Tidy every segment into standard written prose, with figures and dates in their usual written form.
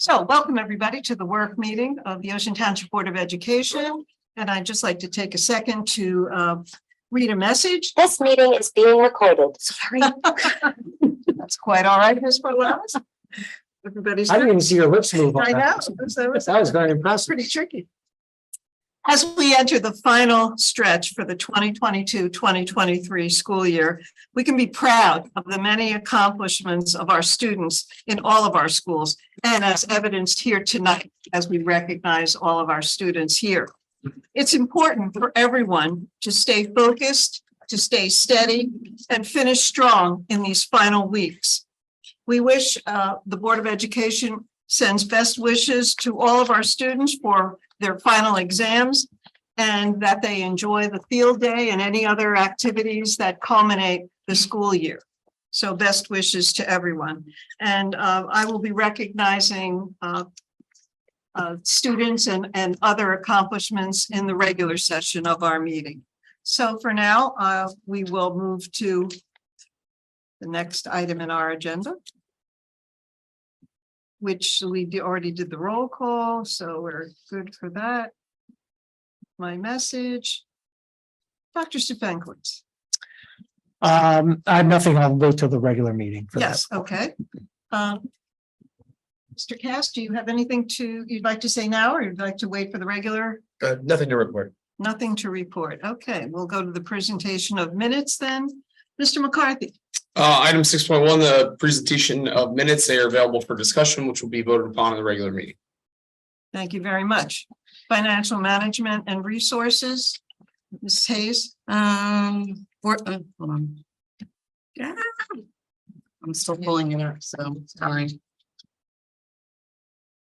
So welcome everybody to the work meeting of the Ocean Township Board of Education. And I'd just like to take a second to read a message. This meeting is being recorded. Sorry. That's quite all right, Ms. Perlanes. Everybody's. I didn't even see your lips move. on I know. that. That was very impressive. Pretty tricky. As we enter the final stretch for the 2022-2023 school year, we can be proud of the many accomplishments of our students in all of our schools, and as evidenced here tonight, as we recognize all of our students here. It's important for everyone to stay focused, to stay steady, and finish strong in these final weeks. We wish the Board of Education sends best wishes to all of our students for their final exams, and that they enjoy the field day and any other activities that culminate the school year. So best wishes to everyone. And I will be recognizing students and other accomplishments in the regular session of our meeting. So for now, we will move to the next item in our agenda, which we already did the roll call, so we're good for that. My message. Dr. Stefanowicz. I have nothing. I'll wait till the regular meeting for Yes, okay. Mr. Cass, do you have anything you'd like to say now, or you'd like to wait for the regular? Nothing to report. Nothing to report. Okay, we'll go to the presentation of minutes then. Mr. McCarthy. Item 6.1, the presentation of minutes, they are available for discussion, which will be voted upon in the regular meeting. Thank you very much. Financial management and resources. Ms. Hayes. Hold on. Yeah. I'm still pulling it up, so sorry.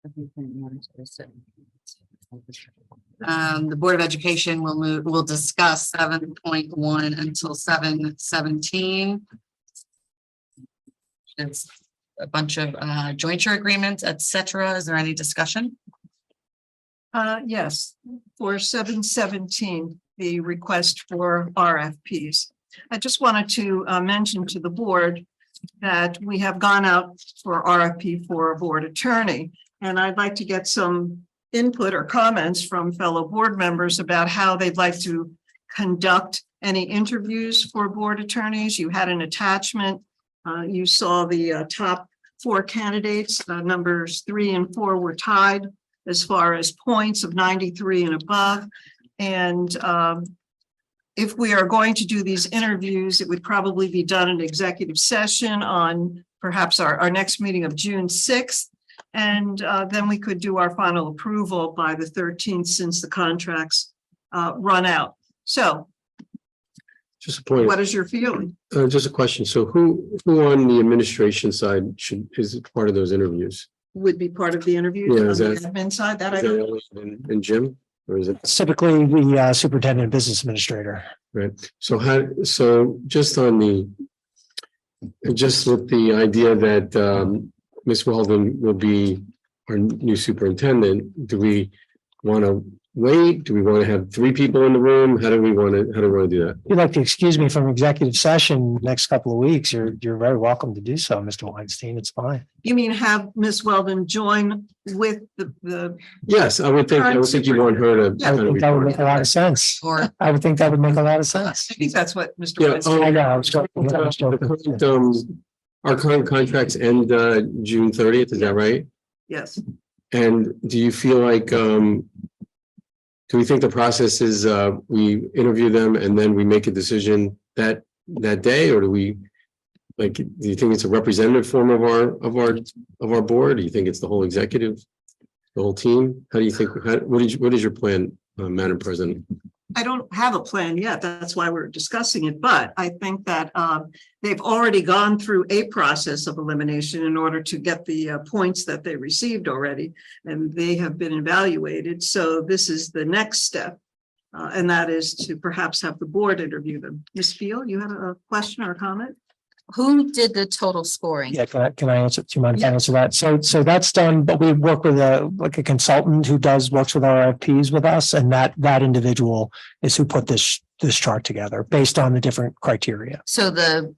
The Board of Education will discuss 7.1 until 7:17. It's a bunch of jointure agreements, etc. Is there any discussion? Yes, for 717, the request for RFPs. I just wanted to mention to the board that we have gone out for RFP for a board attorney, and I'd like to get some input or comments from fellow board members about how they'd like to conduct any interviews for board attorneys. You had an attachment. You saw the top 4 candidates. Numbers 3 and 4 were tied as far as points of 93 and above. And if we are going to do these interviews, it would probably be done in executive session on perhaps our next meeting of June 6th. And then we could do our final approval by the 13th, since the contracts run out. So just a point. what is your feeling? Just a question. So who on the administration side is part of those interviews? Would be part of the interview Yeah, on is the that- admin side that I Is don't. that Elliot and Jim, or is it typically the superintendent and business administrator. right? So just with the idea that Ms. Weldon will be our new superintendent, do we want to wait? Do we want to have 3 people in the room? How do we want to do that? If you'd like to excuse me from executive session next couple of weeks, you're very welcome to do so, Mr. Weinstein. It's fine. You mean have Ms. Weldon join with the Yes, I would think you want her to. Yeah, I kind of think that would report. make a lot of sense. Or I would think that would make a lot of sense. I think that's what Mr. Yeah, Weinstein. I know, I was joking. I was joking. Our current contracts end June 30th, is that right? Yes. And do you feel like, do we think the process is we interview them and then we make a decision that day, or do you think it's a representative form of our board? Do you think it's the whole executive, the whole team? How do you think, what is your plan, Madam President? I don't have a plan yet. That's why we're discussing it. But I think that they've already gone through a process of elimination in order to get the points that they received already, and they have been evaluated. So this is the next step, and that is to perhaps have the board interview them. Ms. Field, you had a question or a comment? who did the total scoring? Yeah, can I answer? Do you mind if I answer that? So that's done, but we work with a consultant who works with our RFPs with us, and that individual is who put this chart together based on the different criteria. So the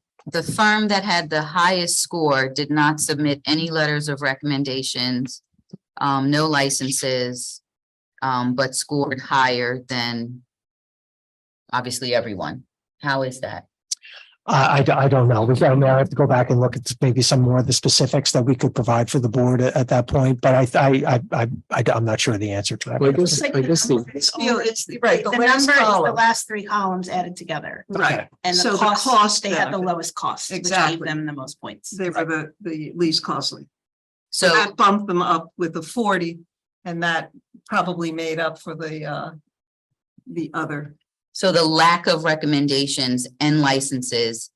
firm that had the highest score did not submit any letters of recommendations no licenses, but scored higher than obviously everyone. How is that? I don't know. I mean, I have to go back and look at maybe some more of the specifics that we could provide for the board at that point, but I'm not sure the answer to that. Well, I guess the, It's right, the The last number is the column. last three columns added together. Right, And So the the cost, cost they had the benefit. lowest cost, which Exactly. gave them the most points. they were the least costly. So So, that bumped them up with the 40, and that probably made up for the other. so the lack of recommendations and licenses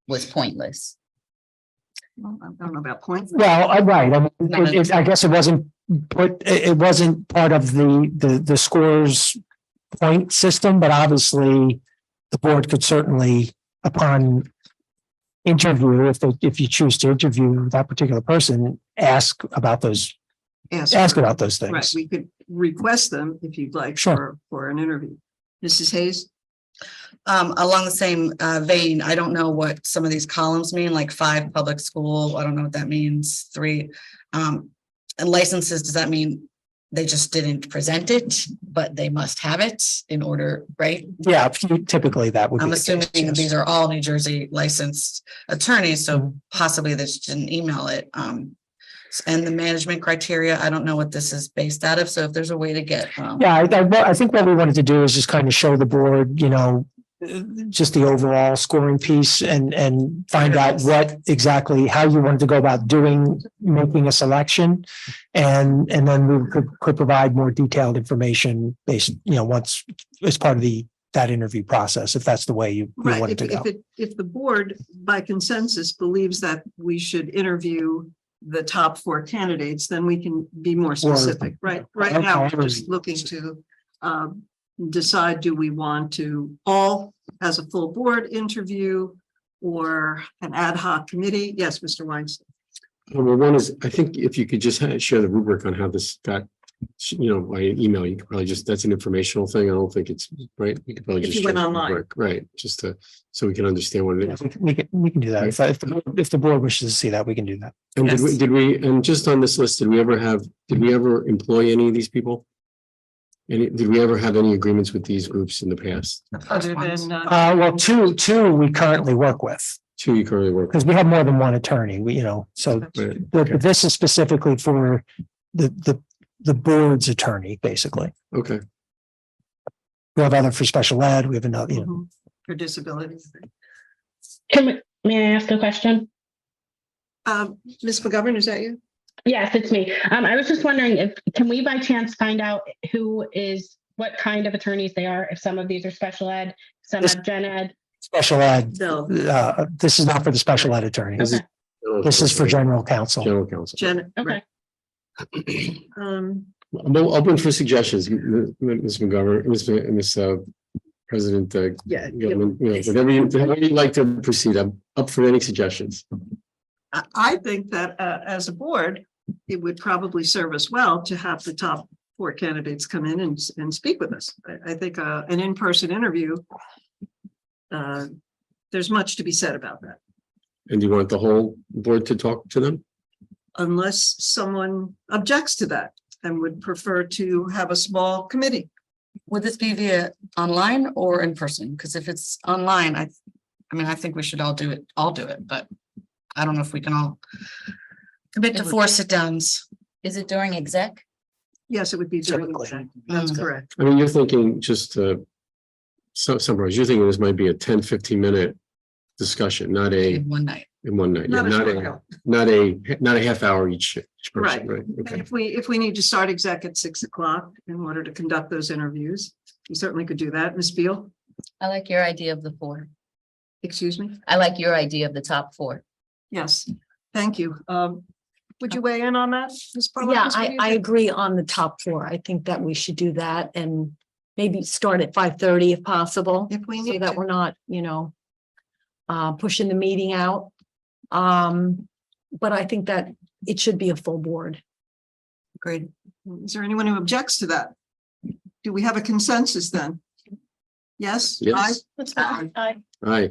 was pointless. Well, I don't know about points. Well, right. I mean, I guess it wasn't it wasn't part of the scores point system, but obviously the board could certainly, upon interview, if you choose to interview that particular person, ask about those Right, things. we could request them if you'd like Sure. for an interview. Mrs. Hayes? Along the same vein, I don't know what some of these columns mean, like 5 public school, I don't know what that means, 3. And licenses, does that mean they just didn't present it, but they must have it in order, right? Yeah, typically that would be. I'm the case, assuming yes. these are all New Jersey licensed attorneys, so Mhm. possibly they just didn't email it. And the management criteria, I don't know what this is based out of, so if there's a way to get. Yeah, I think what we wanted to do is just kind of show the board, just the overall scoring piece and find out what exactly, how you wanted to go about making a selection. And then we could provide more detailed information based, once as part of that interview process, if that's the way you Right, wanted to go. if the board by consensus believes that we should interview the top 4 candidates, then we can be more specific, right? Right now, we're just looking to decide, do we want to all as a full board interview or an ad hoc committee? Yes, Mr. Weinstein. well, one is, I think if you could just share the rubric on how this got, by email, you could probably that's an informational thing. I don't think it's right. You could probably If just. you went share the online. rubric, right, just so we can understand what it Yeah, is. we can do that. If the board wishes to see that, we can do that. And Yes. and just on this list, did we ever employ any of these people? Did we ever have any agreements with these groups in the past? Other than, Well, two we currently work with, 2 you currently work with? because we have more than one attorney, so Right, but this is specifically for the board's attorney, basically. okay. We have other for special ed, we have another, for disabilities. May I ask a question? Ms. McGovern, is that you? Yes, it's me. I was just wondering can we by chance find out what kind of attorneys they are? If some of these are special ed, some This- are gen ed. special ed. No, This is not for the special ed attorney. This is- This is for general counsel. General counsel. Jen. Okay. Um, I'm open for suggestions, Ms. McGovern, Ms. President, yeah. Gilman, whatever you'd like to proceed, I'm up for any suggestions. I think that as a board, it would probably serve us well to have the top 4 candidates come in and speak with us. I think an in-person interview, there's much to be said about that, And do you want the whole board to talk to them? unless someone objects to that and would prefer to have a small committee. Would this be via online or in person? Because if it's online, I think we should all do it, but I don't know if we can all commit to 4 sit-downs. Is it during exec? Yes, it would be during Typically. exec. That's correct. I mean, you're thinking, just to summarize, you're thinking this might be a 10, 15-minute discussion, not In one night. in one night. Yeah, Not a not short not a half hour each person, right? And Okay. if we need to start exec at 6 o'clock in order to conduct those interviews, we certainly could do that. Ms. Beal, I like your idea of the 4. excuse me? I like your idea of the top 4. Yes, thank you. Would you weigh in on that? Ms. Parlow? Yeah, What do you I think? agree on the top 4. I think that we should do that and maybe start at 5:30 if possible. If we So need that to. we're not, pushing the meeting out. But I think that it should be a full board. Agreed. Is there anyone who objects to that? Do we have a consensus then? Yes? Yes. Aye? Aye.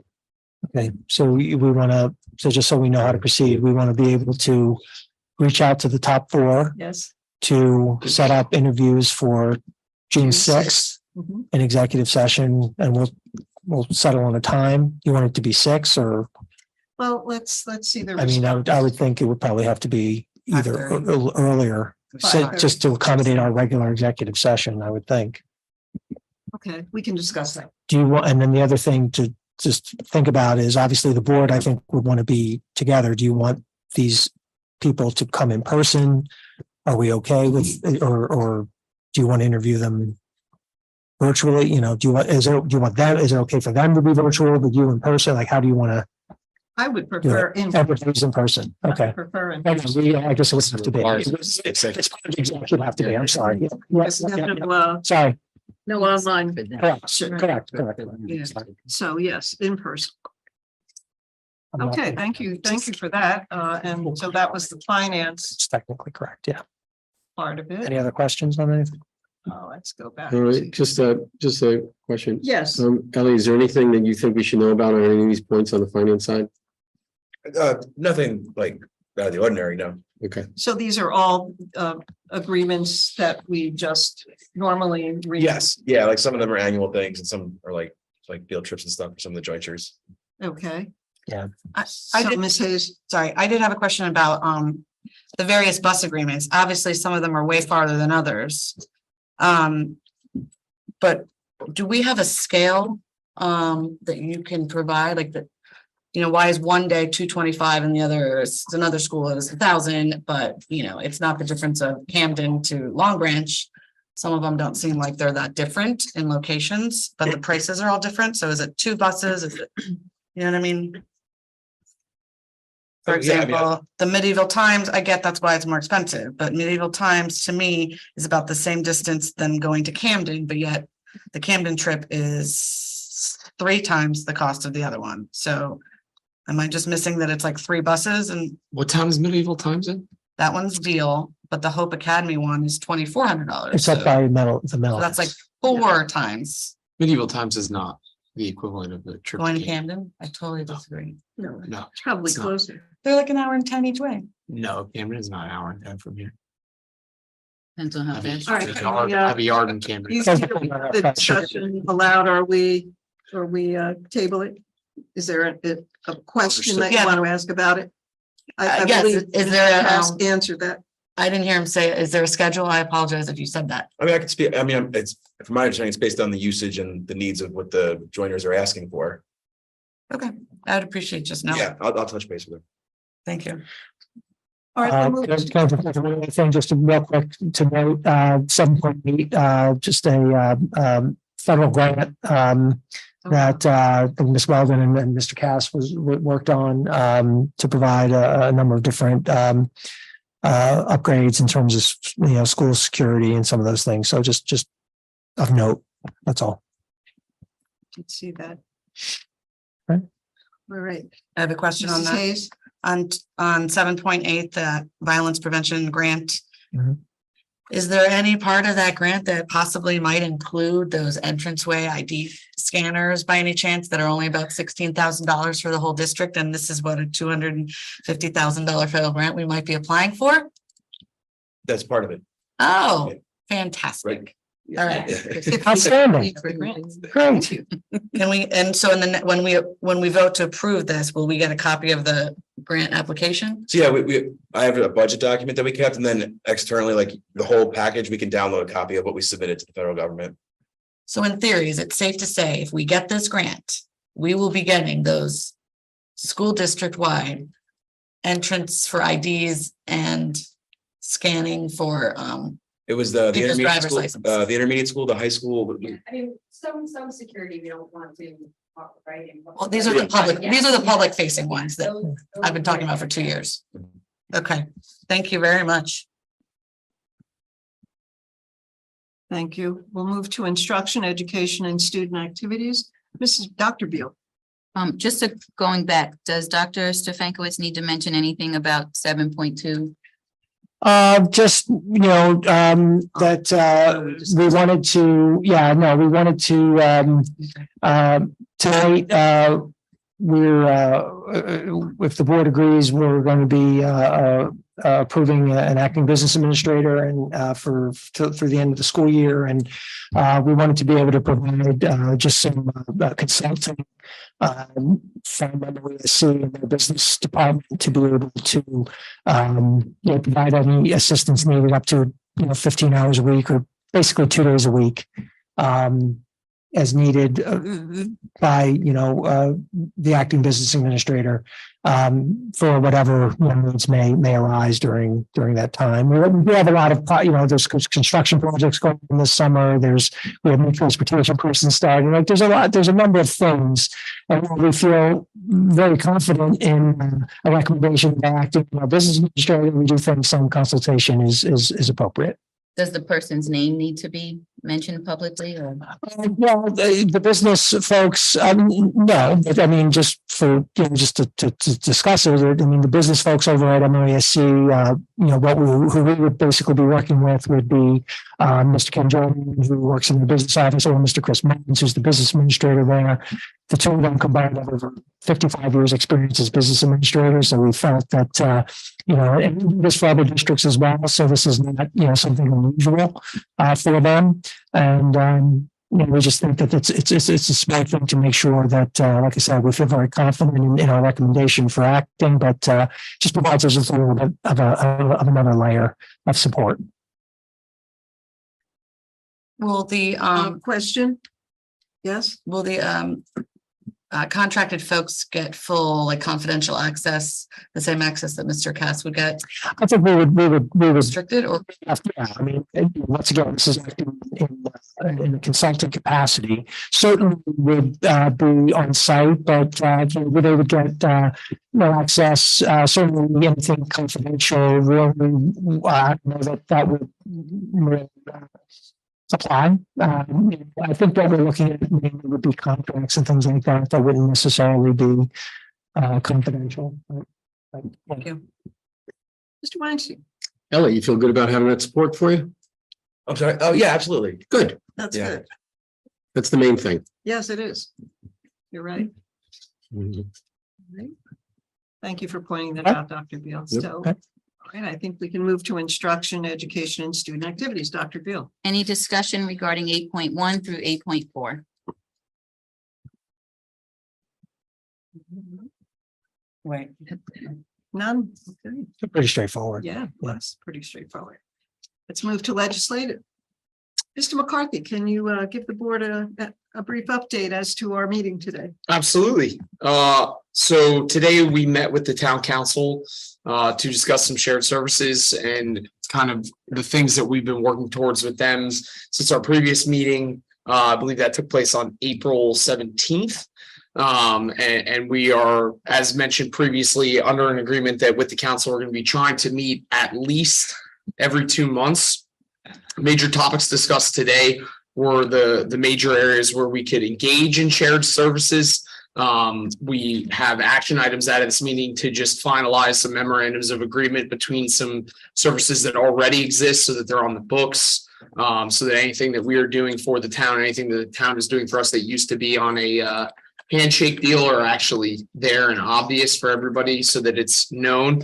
Okay, so we want to, so just so we know how to proceed, we want to be able to reach out to the top 4 Yes. to set up interviews for June June 6th, Mhm. an executive session, and we'll settle on a time. You want it to be 6 or, Well, let's see the. I mean, I response. would think it would probably have to be either 5:30. earlier. So 5:30. just to accommodate our regular executive session, I would think. Okay, we can discuss that. Do you want, and then the other thing to just think about is obviously the board, I think, would want to be together. Do you want these people to come in person? Are we okay with, or do you want to interview them virtually? You know, do you want them, is it okay for them to be virtual, but you in person? Like, how do you want to I would do prefer it? Everybody's in person. Okay. Prefer in. I guess it would have to be. Ours. It's exactly have to be. I'm sorry. Yes. Sorry. No online. Correct. Yeah. So yes, in person. I'm not- Okay, thank you for that. And so that was the finance It's technically correct. Yeah. part of it. Any other questions on anything? Let's go back. All to- right, just a question. Yes, Ellie, is there anything that you think we should know about on any of these points on the finance side? Nothing like out of the ordinary, no. Okay, so these are all agreements that we just normally read. Yes, yeah, like some of them are annual things and some are like field trips and stuff for some of the jointures. Okay. I So did, Ms. Hayes, sorry, I did have a question about the various bus agreements. Obviously, some of them are way farther than others. But do we have a scale that you can provide, like the, you know, why is one day 225 and the other is another school is 1,000, but you know, it's not the difference of Camden to Long Branch. Some of them don't seem like they're that different in locations, but the prices are all different. So is it 2 buses? Is it, you know what I mean? For Yeah, I mean, example, the Medieval Times, I get that's why it's more expensive, but Medieval Times to me is about the same distance than going to Camden, but yet the Camden trip is 3 times the cost of the other one. So am I just missing that it's like 3 buses and What town is Medieval Times in? that one's Deal, but the Hope Academy one is $2,400. It's up by the middle. So that's like 4 times Medieval Times is not the equivalent of the trip. going to Camden. I totally disagree. no, No, probably It's not. closer. They're like an hour and 10 each way. no, Camden is not an hour and 10 from here. Depends on I how have fast. All right, a yard in Camden. You see the discussion allowed, are we table it? Is there a question that you Yeah. want to ask about it? I Yes, believe is there a, Mr. Cass answered that. I didn't hear him say, is there a schedule? I apologize if you said that. I mean, I could speak, I mean, it's, from my understanding, it's based on the usage and the needs of what the joiners are asking for. Okay, I'd appreciate just now. Yeah, I'll touch base with her. Thank you. All right, we'll move Can I just one other thing, just real quick to note, 7.8, just a federal grant that Ms. Weldon and Mr. Cass worked on to provide a number of different upgrades in terms of, school security and some of those things. So just of note, that's all. Let's see that. Right. All right. I have a question on Mrs. that. Hayes, On 7.8, the violence prevention grant. Mhm. Is there any part of that grant that possibly might include those entranceway ID scanners by any chance that are only about $16,000 for the whole district? And this is what a $250,000 federal grant we might be applying for? That's part of it. Oh, fantastic. All right. Outstanding. Great. Can we, and so in the, when we vote to approve this, will we get a copy of the grant application? So yeah, I have a budget document that we kept, and then externally, like the whole package, we can download a copy of what we submitted to the federal government. So in theory, is it safe to say if we get this grant, we will be getting those school district wide entrance for IDs and scanning for It was the People's intermediate driver's school, license. the intermediate school, the high school. I mean, some security we don't want to, right? well, these are the public facing ones that I've been talking about for 2 years. Okay, thank you very much. thank you. We'll move to instruction, education, and student activities. Dr. Beal. Just going back, does Dr. Stefankowitz need to mention anything about 7.2? Just, that, we wanted to, we wanted to, tonight, we're, if the board agrees, we're going to be, approving an acting business administrator and through the end of the school year. And we wanted to be able to provide just some consulting from MOESC and their business department to be able to provide any assistance needed up to 15 hours a week or basically 2 days a week. As needed by the acting business administrator for whatever needs may arise during that time. We have a lot of there's construction projects going on this summer. We have new transportation person starting. Like there's a number of things, and we feel very confident in a recommendation by acting business administrator. We do think some consultation is appropriate. Does the person's name need to be mentioned publicly or? Well, the business folks, no, but I mean, just for, just to discuss it, I mean, the business folks over at MOESC, who we would basically be working with would be Mr. Ken Jordan, who works in the business office, or Mr. Chris Mullins, who's the business administrator there. The two of them combined have over 55 years experience as business administrators. So we felt that, and this for other districts as well. So this is not, something unusual for them. And, we just think that it's a smart thing to make sure that, like I said, we feel very confident in our recommendation for acting, but just provides us with a little bit of another layer of support. Will the, Question? Yes? will the, contracted folks get full confidential access, the same access that Mr. Cass would get, I think we would restricted or? yeah, I mean, once again, this is acting in a consulting capacity. Certainly would be on site, but they would get no access. Certainly anything confidential. Really, I know that would really apply. I think what we're looking at mainly would be contracts and things like that that wouldn't necessarily be confidential. Thank you. Mr. Weinstein? Ellie, you feel good about having that support for you? I'm sorry. Oh, yeah, absolutely. Good. That's Yeah. good. That's the main thing. Yes, it is. You're right. Mhm. Right. Thank you for pointing that out, Dr. Beal. Yep. So, all right, I think we can move to instruction, education, and student activities. Dr. Beal. Any discussion regarding 8.1 through 8.4? Wait. None? Okay. Pretty straightforward. Yeah, that's pretty straightforward. Let's move to legislative. Mr. McCarthy, can you give the board a brief update as to our meeting today? Absolutely. So today we met with the town council to discuss some shared services and kind of the things that we've been working towards with them since our previous meeting. I believe that took place on April 17th. And we are, as mentioned previously, under an agreement that with the council, we're going to be trying to meet at least every 2 months. Major topics discussed today were the major areas where we could engage in shared services. We have action items out of this meeting to just finalize some memorandums of agreement between some services that already exist so that they're on the books. So that anything that we are doing for the town, anything that the town is doing for us that used to be on a handshake deal are actually there and obvious for everybody so that it's known.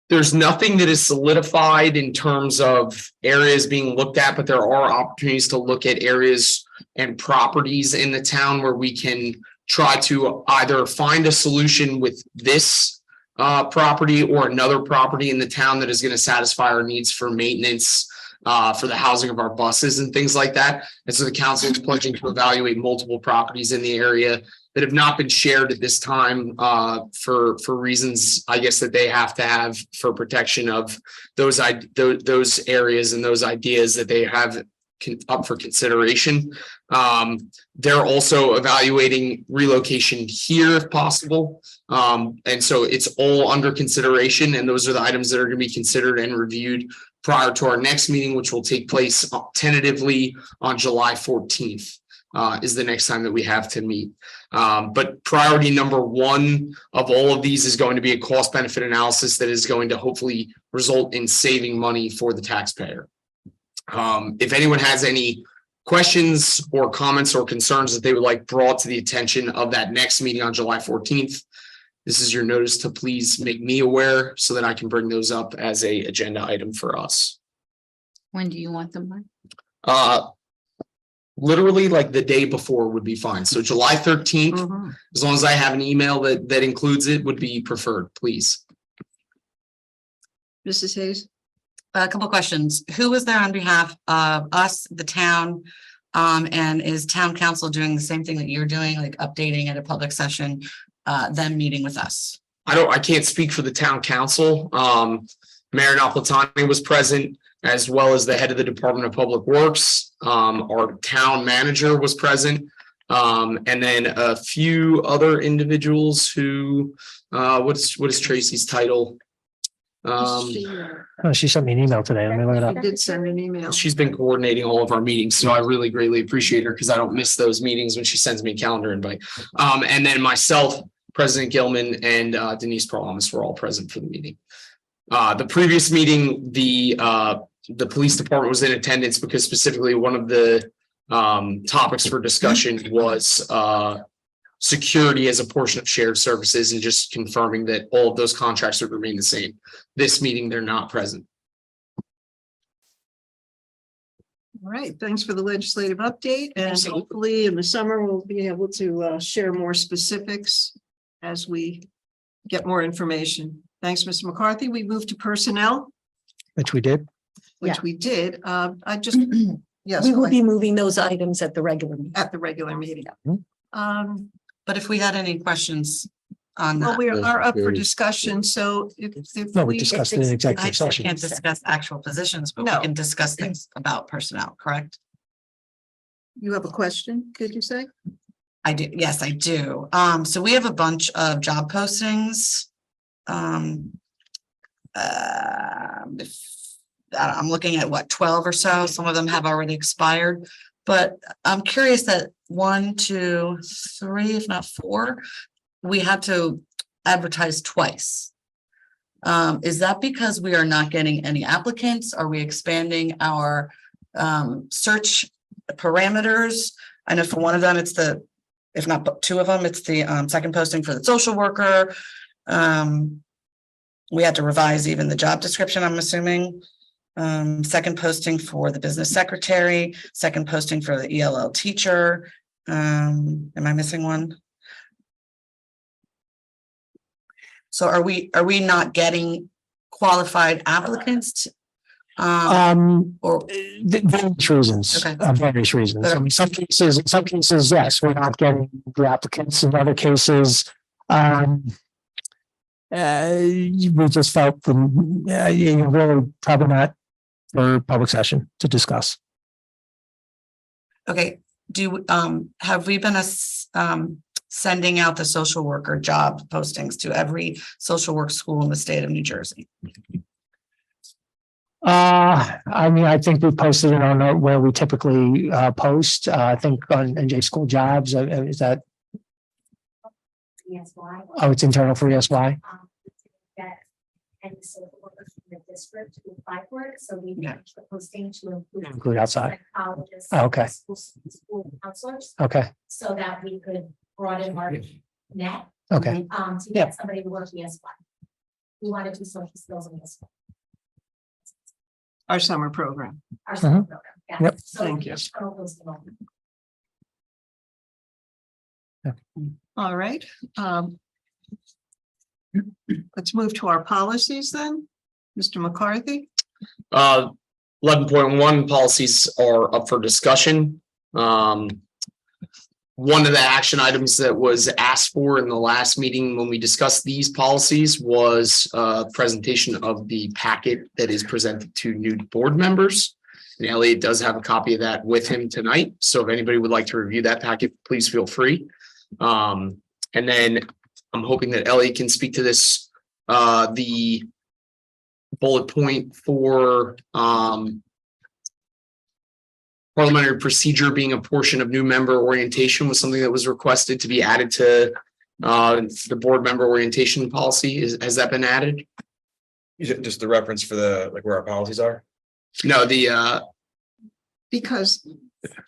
There's nothing that is solidified in terms of areas being looked at, but there are opportunities to look at areas and properties in the town where we can try to either find a solution with this property or another property in the town that is going to satisfy our needs for maintenance, for the housing of our buses and things like that. And so the council is pledging to evaluate multiple properties in the area that have not been shared at this time for reasons, I guess, that they have to have for protection of those areas and those ideas that they have up for consideration. They're also evaluating relocation here if possible. And so it's all under consideration. And those are the items that are going to be considered and reviewed prior to our next meeting, which will take place tentatively on July 14th. Is the next time that we have to meet. But priority number one of all of these is going to be a cost benefit analysis that is going to hopefully result in saving money for the taxpayer. If anyone has any questions or comments or concerns that they would like brought to the attention of that next meeting on July 14th, this is your notice to please make me aware so that I can bring those up as a agenda item for us. When do you want them by? Literally like the day before would be fine. So July 13th, Mhm. as long as I have an email that includes it, would be preferred, please. Mrs. Hayes? A couple questions. Who was there on behalf of us, the town? And is town council doing the same thing that you're doing, like updating at a public session, them meeting with us? I can't speak for the town council. Mayor Napolitani was present, as well as the head of the Department of Public Works. Our town manager was present. And then a few other individuals who, what is Tracy's title? She sent me an email today. Let me look it I up. did send an email. She's been coordinating all of our meetings, so I really greatly appreciate her because I don't miss those meetings when she sends me a calendar invite. And then myself, President Gilman, and Denise Parlamas were all present for the meeting. The previous meeting, the police department was in attendance because specifically one of the topics for discussion was security as a portion of shared services and just confirming that all of those contracts would remain the same. This meeting, they're not present. All right, thanks for the legislative update, and hopefully in the summer, we'll be able to share more specifics as we get more information. Thanks, Mr. McCarthy. We move to personnel, Which we did. which we did. I just, yes, We will be moving those items at the regular meeting. at the regular meeting. But if we had any questions on Well, that, we are up for discussion, so if No, we we, discussed it in I executive session. can't discuss actual positions, but we No. can discuss things about personnel, correct? you have a question, could you say? I do, yes, I do. So we have a bunch of job postings. I'm looking at what, 12 or so. Some of them have already expired. But I'm curious that 1, 2, 3, if not 4, we had to advertise twice. Is that because we are not getting any applicants? Are we expanding our search parameters? I know for one of them, it's the, if not 2 of them, it's the second posting for the social worker. We had to revise even the job description, I'm assuming. Second posting for the business secretary, second posting for the ELL teacher. Am I missing one? So are we not getting qualified applicants? Or Various reasons, Okay. various reasons. Okay. In some cases, yes, we're not getting the applicants. In other cases, we just felt them, really probably not for public session to discuss. okay, have we been sending out the social worker job postings to every social work school in the state of New Jersey? I mean, I think we posted it on where we typically post. I think on NJ School Jobs. Is that? ESY. Oh, it's internal for ESY. That and social workers from the district to apply for it, so we Yeah. changed the posting to Include outside. psychologists. Oh, okay. School counselors, Okay. so that we could broaden our net, Okay. to Yeah. get somebody to work ESY. We wanted to do social skills in ESY, Our summer program. our summer program. Yeah. Yep. So Thank you. all those development. All right. Let's move to our policies then. Mr. McCarthy? 11.1 policies are up for discussion. One of the action items that was asked for in the last meeting when we discussed these policies was a presentation of the packet that is presented to new board members. And Elliot does have a copy of that with him tonight. So if anybody would like to review that packet, please feel free. And then I'm hoping that Elliot can speak to this, the bullet point for parliamentary procedure being a portion of new member orientation was something that was requested to be added to the board member orientation policy. Has that been added? Just the reference for the, like where our policies are? No, the Because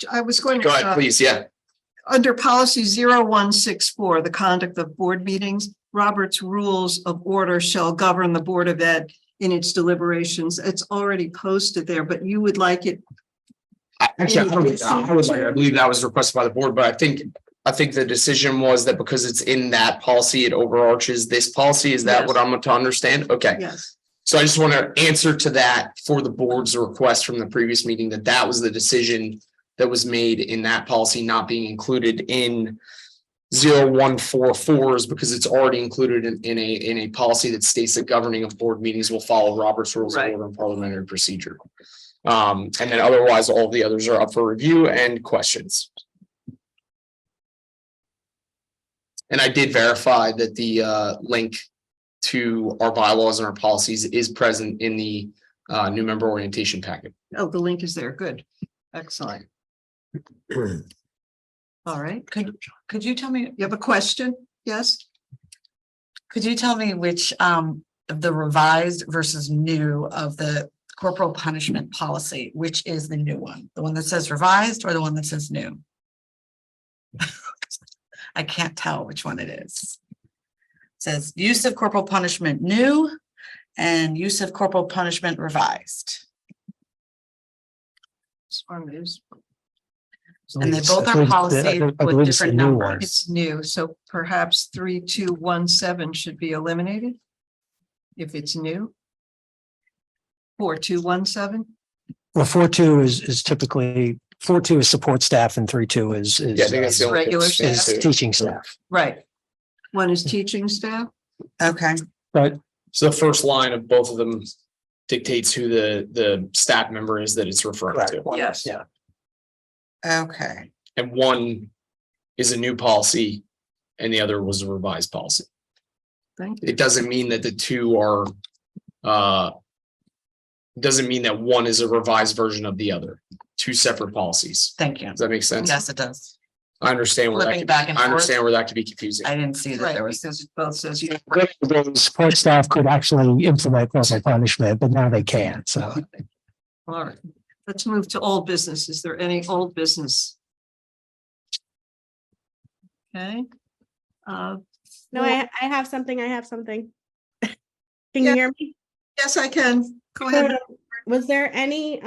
I was going to. go ahead, please. Yeah. Under policy 0164, the conduct of board meetings, Robert's Rules of Order shall govern the Board of Ed in its deliberations. It's already posted there, but you would like it. Actually, I believe that was requested by the board, but I think the decision was that because it's in that policy, it overarches this policy. Is that what I'm to understand? Okay. Yes. So I just want to answer to that for the board's request from the previous meeting, that was the decision that was made in that policy not being included in 0144s because it's already included in a policy that states that governing of board meetings will follow Robert's Rules of Right. Order and Parliamentary Procedure. And then otherwise, all the others are up for review and questions. And I did verify that the link to our bylaws and our policies is present in the new member orientation packet. Oh, the link is there. Good. Excellent. All right. Could you tell me, You have a question? Yes? could you tell me which of the revised versus new of the corporal punishment policy, which is the new one? The one that says revised or the one that says new? I can't tell which one it is. It says use of corporal punishment new and use of corporal punishment revised. This one is, And they both I are believe- policies I with believe it's the different new numbers. one. it's new, so perhaps 3217 should be eliminated. If it's new. 4217, Well, 4.2 is typically, 4.2 is support staff and 3.2 is Yeah, I think that's the only Regular difference. is teaching staff. right. One is teaching staff. Okay, But So the first line of both of them dictates who the staff member is that it's referring to. Yes. Yeah. okay. And one is a new policy and the other was a revised policy. Thank you. It doesn't mean that the two are doesn't mean that one is a revised version of the other. Two separate policies. Thank you. Does that make sense? Yes, it does. I understand where that Flipping could, back and I forth. understand where that could be confusing. I didn't see that Right, there was. because it both says you. support staff could actually implement corporal punishment, but now they can't. So All right, let's move to old business. Is there any old business? Okay. No, I have something. Can you hear me? Yes, I can. Go ahead. Was there any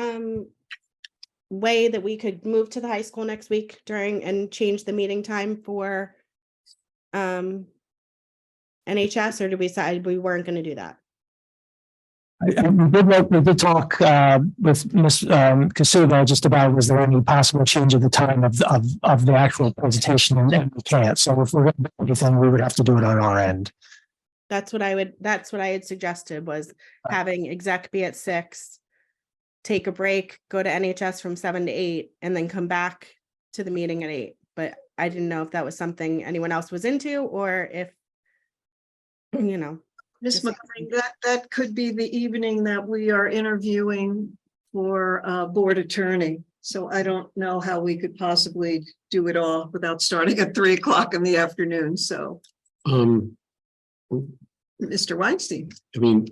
way that we could move to the high school next week during and change the meeting time for NHS, or did we decide we weren't going to do that? we did talk with Ms. Kasuga just about was there any possible change of the time of the actual presentation, and we can't. So if we're going to do anything, we would have to do it on our end. That's what I had suggested was having exec be at 6, take a break, go to NHS from 7 to 8, and then come back to the meeting at 8. But I didn't know if that was something anyone else was into, or if, Ms. McLean, that could be the evening that we are interviewing for board attorney. So I don't know how we could possibly do it all without starting at 3 o'clock in the afternoon. So, Mr. Weinstein, I mean,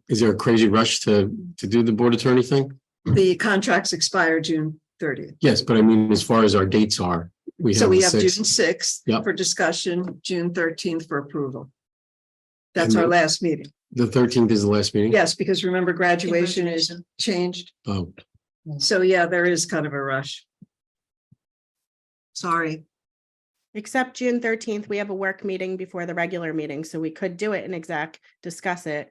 is there a crazy rush to do the board attorney thing? the contracts expire June 30th. Yes, but I mean, as far as our dates are, So we the have June 6th. 6th Yep. for discussion, June 13th for approval. That's And our the- last meeting. The 13th is the last meeting? Yes, because remember graduation is changed. Oh, So yeah, there is kind of a rush. Sorry. except June 13th, we have a work meeting before the regular meeting, so we could do it in exec, discuss it,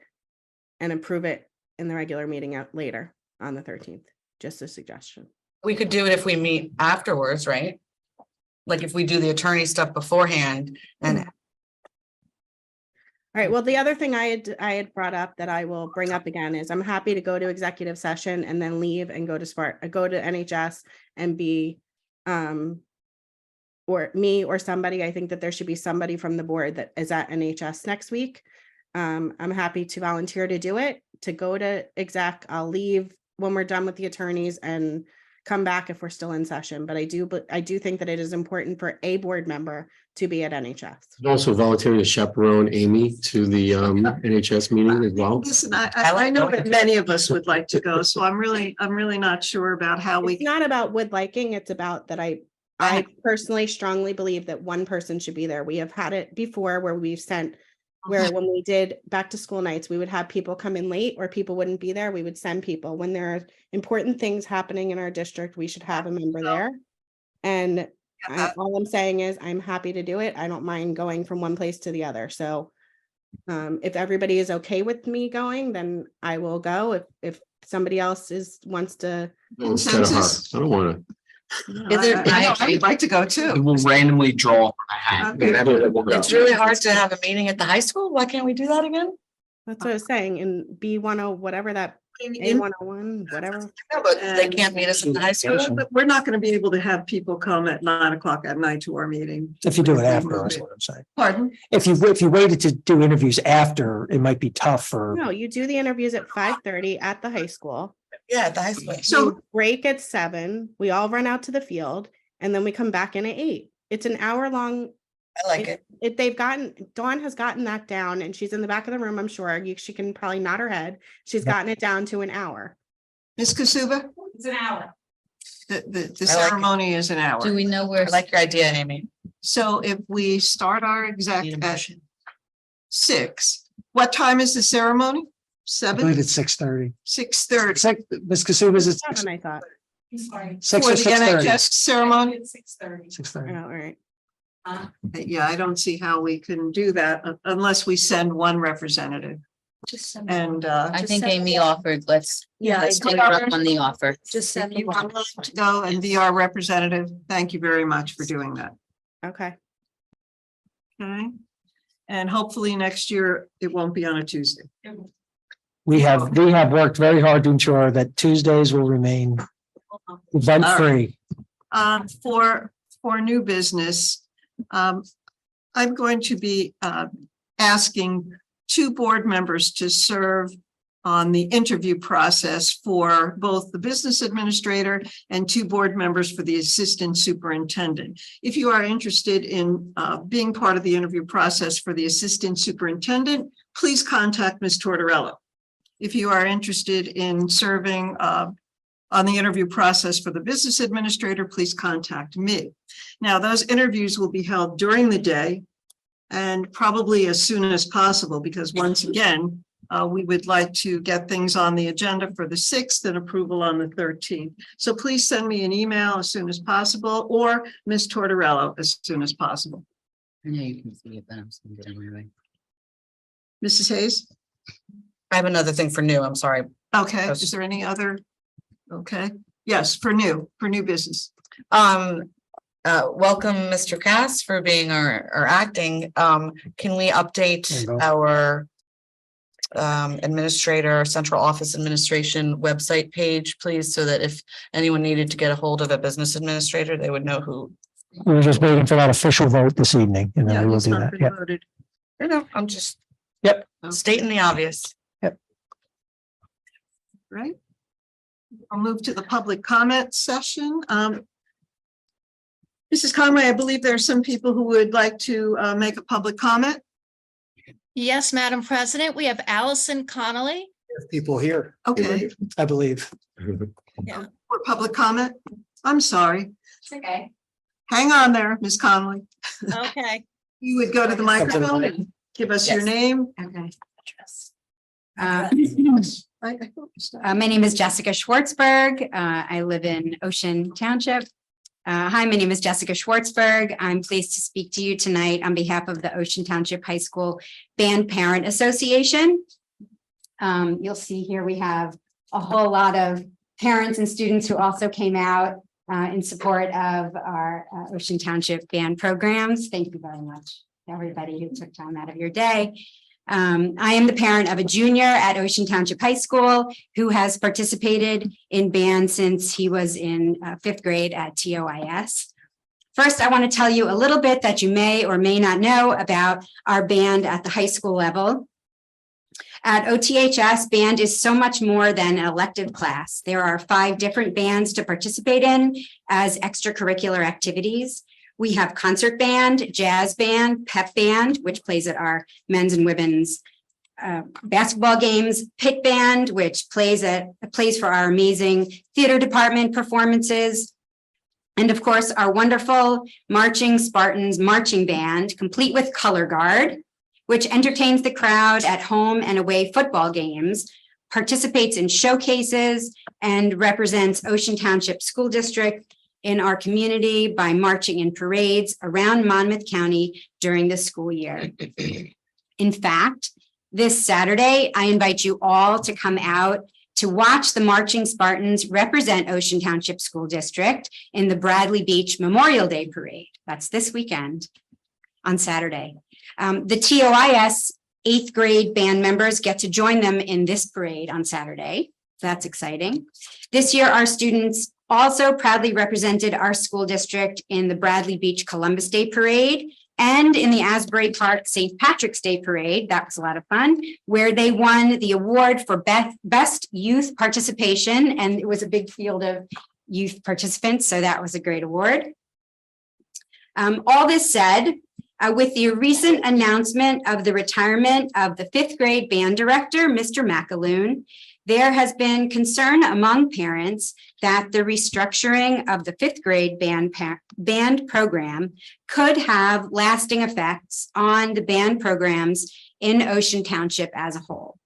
and approve it in the regular meeting out later on the 13th. Just a suggestion. We could do it if we meet afterwards, right? Like if we do the attorney stuff beforehand and All right, well, the other thing I had brought up that I will bring up again is I'm happy to go to executive session and then leave and go to NHS and be or me or somebody. I think that there should be somebody from the board that is at NHS next week. I'm happy to volunteer to do it, to go to exec. I'll leave when we're done with the attorneys and come back if we're still in session. But I do think that it is important for a board member to be at NHS. and also volunteering to chaperone Amy to the NHS meeting as well. Listen, I I like know going. that many of us would like to go, so I'm really not sure about how we. It's not about would liking, it's about that I personally strongly believe that one person should be there. We have had it before where we've sent Where when we did back to school nights, we would have people come in late or people wouldn't be there. We would send people. When there are important things happening in our district, we should have a member there. And all I'm saying is I'm happy to do it. I don't mind going from one place to the other. So if everybody is okay with me going, then I will go. If somebody else wants to. It's kind of hard. Consensus? I don't want to. I'd like to go too. We'll randomly draw from a hat. Okay. It's really hard to have a meeting at the high school. Why can't we do that again? That's what I was saying in B10, whatever that, A101, whatever. No, but they can't meet us at the high school. But we're not going to be able to have people come at 9:00 at night to our meeting. If you do it after, is what I'm saying. Pardon? If you waited to do interviews after, it might be tough for. No, you do the interviews at 5:30 at the high school. Yeah, at the high school. So You break at 7, we all run out to the field, and then we come back in at 8. It's an hour long. I like it. Dawn has gotten that down, and she's in the back of the room, I'm sure. She can probably nod her head. She's gotten it down to an hour. Ms. Kasuba, It's an hour. the I like it. ceremony is an hour. Do we know where? I like your idea, Amy. So if we start our exec at 6, what time is the ceremony? I believe 7, it's 6:30. 6:30 It's like, Ms. Kasuba's at 7, I thought. Sorry. 6 for or the 6:30. NHS ceremony? It's 6:30. 6:30. Oh, all right. Yeah, I don't see how we can do that unless we send one representative. And I think Amy offered, let's take her up on the offer. Just if you are willing to go and be our representative, thank you very much for doing that. Okay. Okay. And hopefully next year it won't be on a Tuesday. We have worked very hard to ensure that Tuesdays will remain event free. For new business, I'm going to be asking 2 board members to serve on the interview process for both the business administrator and 2 board members for the assistant superintendent. If you are interested in being part of the interview process for the assistant superintendent, please contact Ms. Tortorella. If you are interested in serving on the interview process for the business administrator, please contact me. Now, those interviews will be held during the day and probably as soon as possible, because once again, we would like to get things on the agenda for the 6th and approval on the 13th. So please send me an email as soon as possible, or Ms. Tortorella as soon as possible. I know you can see it, but I'm seeing it anyway. Mrs. Hayes? I have another thing for new. I'm sorry. Okay, is there any other? Okay, yes, for new business. Welcome, Mr. Cass, for being our acting. Can we There update you go. our administrator, central office administration website page, please, so that if anyone needed to get a hold of a business administrator, they would know who. We were just waiting for that official vote this evening, and then Yeah, we will he's do not that. been Yeah. voted. You know, I'm just Yep. stating the obvious. Right? I'll move to the public comment session. Mrs. Conway, I believe there are some people who would like to make a public comment. Yes, Madam President, we have Allison Connolly. People here, Okay, I believe. for public comment. I'm sorry. It's okay. Hang on there, Ms. Connolly. Okay. You would go to the microphone and give us your Yes. name. Okay. My name is Jessica Schwartzberg. I live in Ocean Township. Hi, my name is Jessica Schwartzberg. I'm pleased to speak to you tonight on behalf of the Ocean Township High School Band Parent Association. You'll see here we have a whole lot of parents and students who also came out in support of our Ocean Township band programs. Thank you very much, everybody who took time out of your day. I am the parent of a junior at Ocean Township High School who has participated in band since he was in 5th grade at TOIS. First, I want to tell you a little bit that you may or may not know about our band at the high school level. At OTHS, band is so much more than an elective class. There are 5 different bands to participate in as extracurricular activities. We have concert band, jazz band, pep band, which plays at our men's and women's basketball games, pit band, which plays for our amazing theater department performances. And of course, our wonderful Marching Spartans marching band, complete with color guard, which entertains the crowd at home and away football games, participates in showcases, and represents Ocean Township School District in our community by marching in parades around Monmouth County during the school year. In fact, this Saturday, I invite you all to come out to watch the Marching Spartans represent Ocean Township School District in the Bradley Beach Memorial Day Parade. That's this weekend on Saturday. The TOIS 8th grade band members get to join them in this parade on Saturday. That's exciting. This year, our students also proudly represented our school district in the Bradley Beach Columbus Day Parade and in the Asbury Park St. Patrick's Day Parade. That was a lot of fun, where they won the award for best youth participation. And it was a big field of youth participants, so that was a great award. All this said, with the recent announcement of the retirement of the 5th grade band director, Mr. McAloon, there has been concern among parents that the restructuring of the 5th grade band program could have lasting effects on the band programs in Ocean Township as a whole.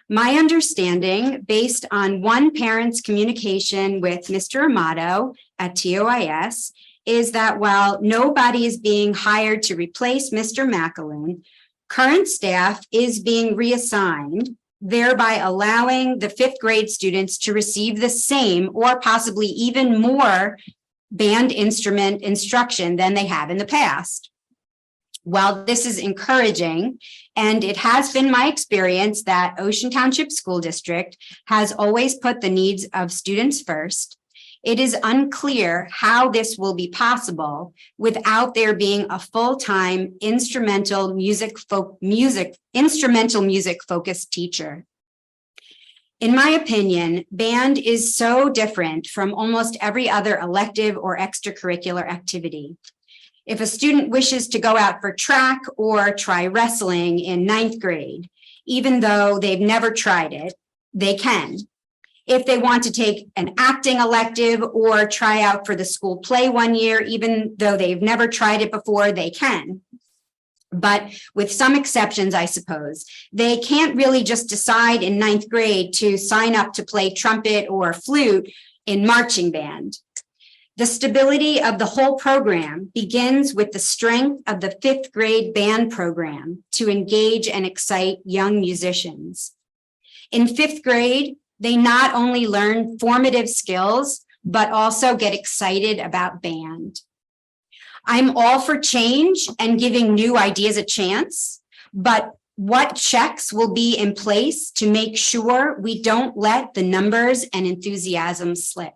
My understanding, based on one parent's communication with Mr. Amato at TOIS, is that while nobody is being hired to replace Mr. McAloon, current staff is being reassigned, thereby allowing the 5th grade students to receive the same or possibly even more band instrument instruction than they have in the past. While this is encouraging, and it has been my experience that Ocean Township School District has always put the needs of students first, it is unclear how this will be possible without there being a full-time instrumental music focused teacher. In my opinion, band is so different from almost every other elective or extracurricular activity. If a student wishes to go out for track or try wrestling in 9th grade, even though they've never tried it, they can. If they want to take an acting elective or try out for the school play one year, even though they've never tried it before, they can. But with some exceptions, I suppose, they can't really just decide in 9th grade to sign up to play trumpet or flute in marching band. The stability of the whole program begins with the strength of the 5th grade band program to engage and excite young musicians. In 5th grade, they not only learn formative skills, but also get excited about band. I'm all for change and giving new ideas a chance, but what checks will be in place to make sure we don't let the numbers and enthusiasm slip?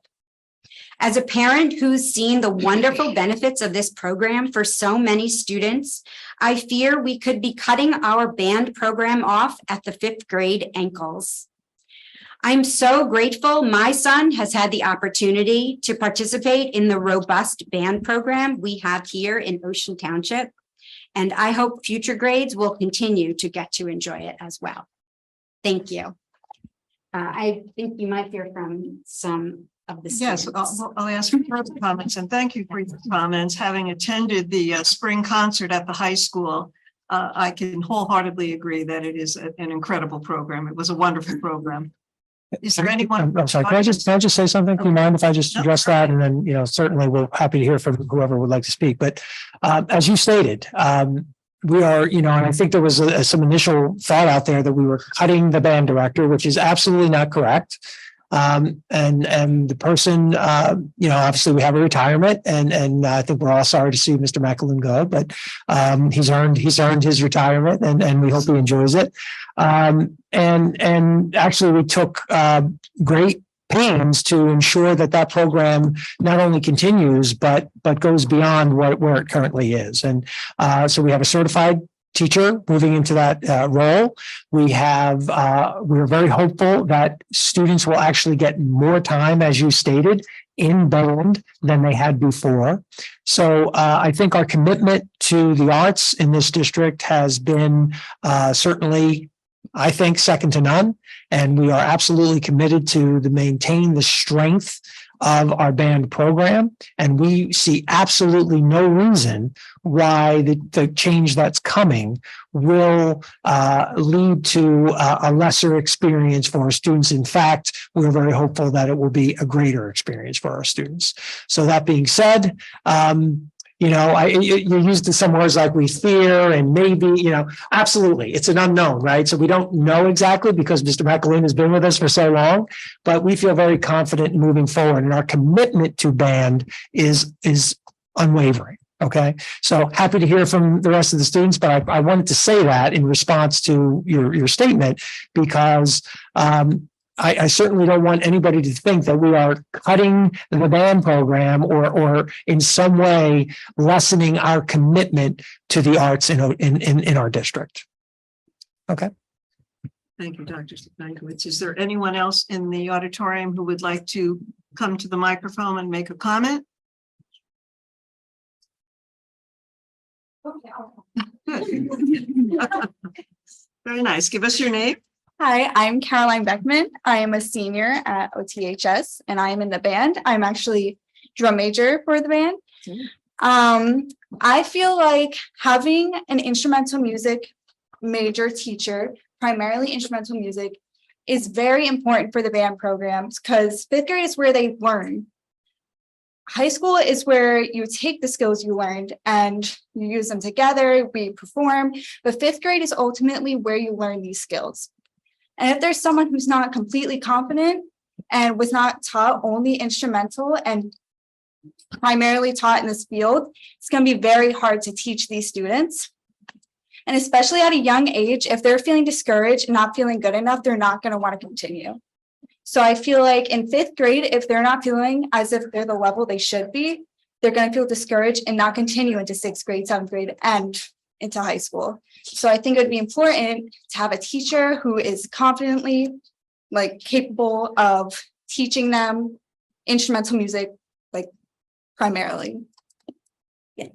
As a parent who's seen the wonderful benefits of this program for so many students, I fear we could be cutting our band program off at the 5th grade ankles. I'm so grateful my son has had the opportunity to participate in the robust band program we have here in Ocean Township, and I hope future grades will continue to get to enjoy it as well. Thank you. I think you might hear from some of the Yes, students. I'll ask for further comments, and thank you for your comments. Having attended the spring concert at the high school, I can wholeheartedly agree that it is an incredible program. It was a wonderful program. Is there anyone? I'm sorry, can I just say something? Do you mind if I just address that? And then, certainly we're happy to hear from whoever would like to speak. But as you stated, we are, and I think there was some initial thought out there that we were cutting the band director, which is absolutely not correct. And the person, obviously we have a retirement, and I think we're all sorry to see Mr. McAloon go, but he's earned his retirement, and we hope he enjoys it. And actually we took great pains to ensure that program not only continues but goes beyond where it currently is. And so we have a certified teacher moving into that role. We're very hopeful that students will actually get more time, as you stated, in band than they had before. So I think our commitment to the arts in this district has been certainly I think second to none. And we are absolutely committed to maintain the strength of our band program. And we see absolutely no reason why the change that's coming will lead to a lesser experience for our students. In fact, we're very hopeful that it will be a greater experience for our students. So that being said, you used some words like we fear and maybe, absolutely, it's an unknown, right? So we don't know exactly because Mr. McAloon has been with us for so long, but we feel very confident in moving forward, and our commitment to band is unwavering. Okay, so happy to hear from the rest of the students, but I wanted to say that in response to your statement, because I certainly don't want anybody to think that we are cutting the band program or in some way lessening our commitment to the arts in our district. Okay. Thank you, Dr. Stankiewicz. Is there anyone else in the auditorium who would like to come to the microphone and make a comment? Very nice. Give us your name. Hi, I'm Caroline Beckman. I am a senior at OTHS and I am in the band. I'm actually drum major for the band. I feel like having an instrumental music major teacher, primarily instrumental music, is very important for the band programs because 5th grade is where they learn. High school is where you take the skills you learned and you use them together, we perform, but 5th grade is ultimately where you learn these skills. And if there's someone who's not completely confident and was not taught only instrumental and primarily taught in this field, it's going to be very hard to teach these students. And especially at a young age, if they're feeling discouraged and not feeling good enough, they're not going to want to continue. So I feel like in 5th grade, if they're not feeling as if they're the level they should be, they're going to feel discouraged and not continue into 6th grade, 7th grade, and into high school. So I think it would be important to have a teacher who is confidently capable of teaching them instrumental music, primarily. Yeah.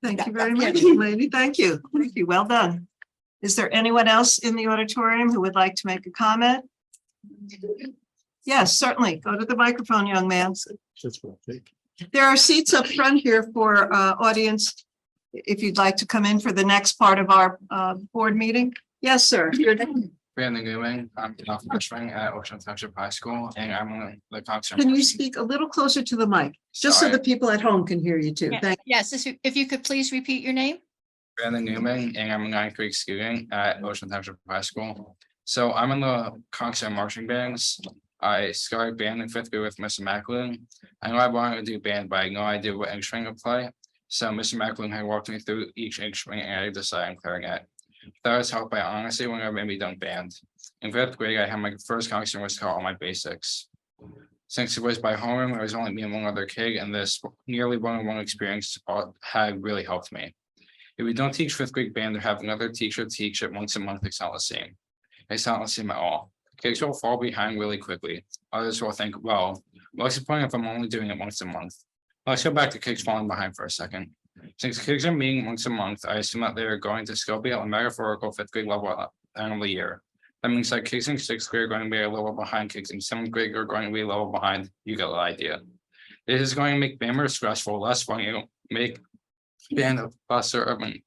Thank you very much, lady. Thank you. Thank you. Well done. Is there anyone else in the auditorium who would like to make a comment? Yes, certainly. Go to the microphone, young man. There are seats up front here for audience. If you'd like to come in for the next part of our board meeting. Yes, sir. Brandon Goodwin, I'm a freshman at Ocean Township High School, and I'm on the concert. Can you speak a little closer to the mic, just so the people at home can hear you too? Thank you. Yes, if you could please repeat your name. Brandon Newman, and I'm a 9th grade student at Ocean Township High School. So I'm in the concert marching bands. I started band in 5th grade with Mr. McAloon. I know I wanted to do band, but I had no idea what instrument to play. So Mr. McAloon had walked me through each instrument, and I decided on clarinet. That was helped by honestly when I made me done band. In 5th grade, I had my first concert was called All My Basics. Since it was by homeroom, it was only me and one other kid, and this nearly one-on-one experience had really helped me. If we don't teach 5th grade band or have another teacher teach it once a month, it's not the same. It's not the same at all. Kids will fall behind really quickly. Others will think, well, what's the point if I'm only doing it once a month? Let's go back to kids falling behind for a second. Since kids are meeting once a month, I assume that they're going to still be at a metaphorical 5th grade level at the end of the year. That means that kids in 6th grade are going to be a level behind, kids in 7th grade are going to be a level behind. You get the idea. It is going to make band more stressful, less fun. It'll make band a lesser of an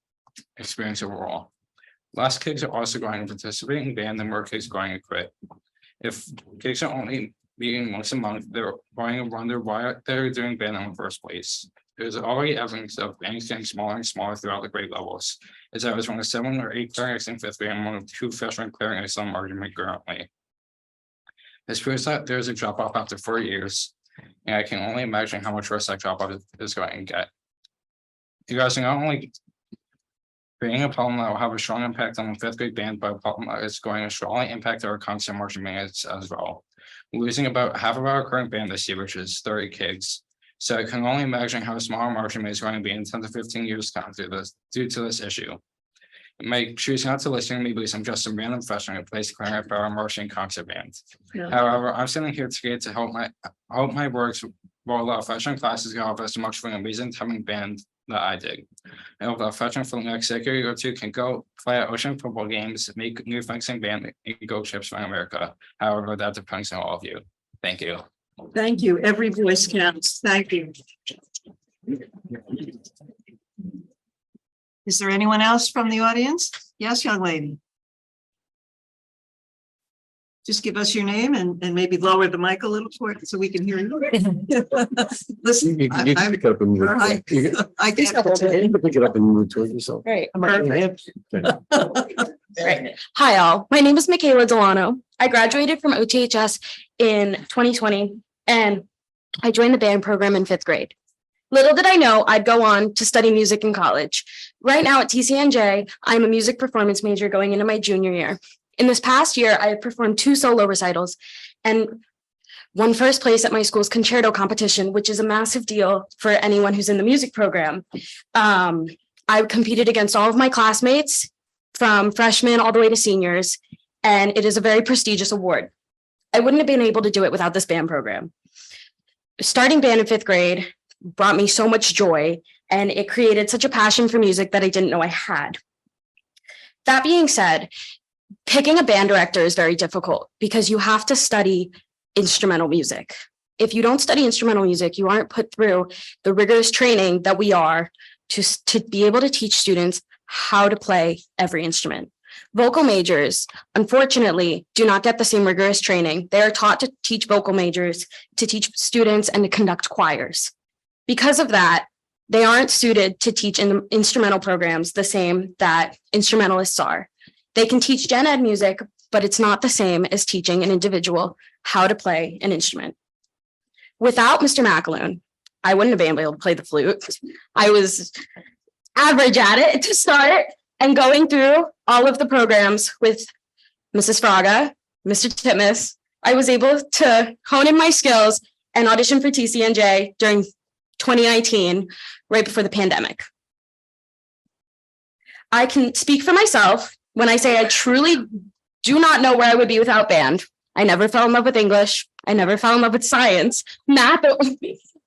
experience overall. Less kids are also going to participate in band and more kids are going to quit. If kids are only meeting once a month, they're going to wonder why they're doing band in the first place. There's already evidence of bands getting smaller and smaller throughout the grade levels. As I was one of 7 or 8 clarinets in 5th grade and one of 2 freshman clarinets on argument currently. This proves that there's a drop off after 4 years, and I can only imagine how much worse that drop off is going to get. You guys are not only being a problem that will have a strong impact on the 5th grade band, but a problem that is going to strongly impact our concert marching bands as well. We're losing about half of our current band this year, which is 30 kids. So I can only imagine how small our marching band is going to be in 10 to 15 years to come due to this issue. You might choose not to listen to me because I'm just a random freshman who plays clarinet for our marching concert band. Yeah. However, I'm sitting here today to help my works while our freshman classes get off as much for a reason having band that I did. And if a veteran for the next decade or two can go play at ocean football games, make new fencing band, and go trips around America. However, that depends on all of you. Thank you. Thank you. Every voice counts. Thank you. Is there anyone else from the audience? Yes, young lady. Just give us your name and maybe lower the mic a little so we can hear you. Listen, You can pick it up and move. I You can't. can pick it up and move towards yourself. Great. Right. Hi, all. My name is Michaela Delano. I graduated from OTHS in 2020, and I joined the band program in 5th grade. Little did I know I'd go on to study music in college. Right now at TCNJ, I'm a music performance major going into my junior year. In this past year, I have performed 2 solo recitals and won first place at my school's concerto competition, which is a massive deal for anyone who's in the music program. I competed against all of my classmates from freshmen all the way to seniors, and it is a very prestigious award. I wouldn't have been able to do it without this band program. Starting band in 5th grade brought me so much joy, and it created such a passion for music that I didn't know I had. That being said, picking a band director is very difficult because you have to study instrumental music. If you don't study instrumental music, you aren't put through the rigorous training that we are to be able to teach students how to play every instrument. Vocal majors, unfortunately, do not get the same rigorous training. They are taught to teach vocal majors, to teach students, and to conduct choirs. Because of that, they aren't suited to teach in the instrumental programs the same that instrumentalists are. They can teach gen ed music, but it's not the same as teaching an individual how to play an instrument. Without Mr. McAloon, I wouldn't have been able to play the flute. I was average at it to start, and going through all of the programs with Mrs. Fraga, Mr. Titmus, I was able to hone in my skills and audition for TCNJ during 2019, right before the pandemic. I can speak for myself when I say I truly do not know where I would be without band. I never fell in love with English. I never fell in love with science, math,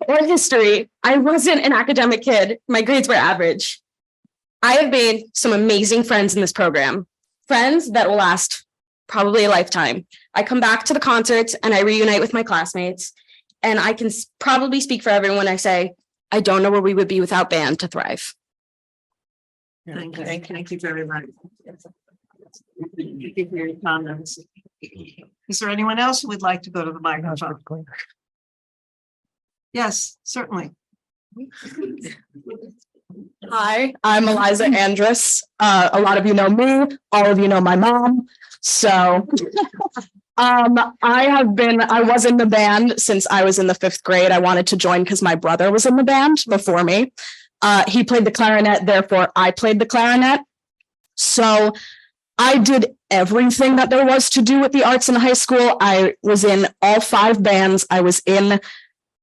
or history. I wasn't an academic kid. My grades were average. I have made some amazing friends in this program, friends that will last probably a lifetime. I come back to the concerts and I reunite with my classmates, and I can probably speak for everyone when I say, I don't know where we would be without band to thrive. Thank you. Thank you very much. Thank you for your comments. Is there anyone else who would like to go to the microphone? Yes, certainly. Hi, I'm Eliza Andrus. A lot of you know me, all of you know my mom. So I was in the band since I was in the 5th grade. I wanted to join because my brother was in the band before me. He played the clarinet, therefore I played the clarinet. So I did everything that there was to do with the arts in high school. I was in all 5 bands. I was in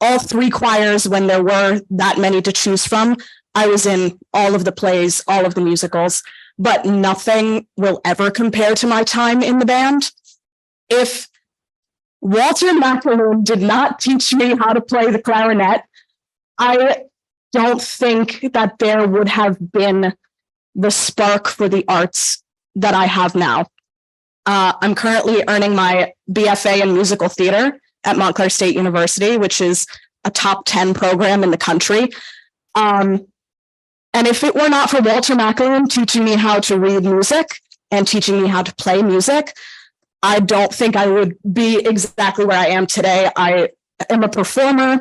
all 3 choirs when there were that many to choose from. I was in all of the plays, all of the musicals, but nothing will ever compare to my time in the band. If Walter McAloon did not teach me how to play the clarinet, I don't think that there would have been the spark for the arts that I have now. I'm currently earning my BFA in musical theater at Montclair State University, which is a top 10 program in the country. And if it were not for Walter McAloon teaching me how to read music and teaching me how to play music, I don't think I would be exactly where I am today. I am a performer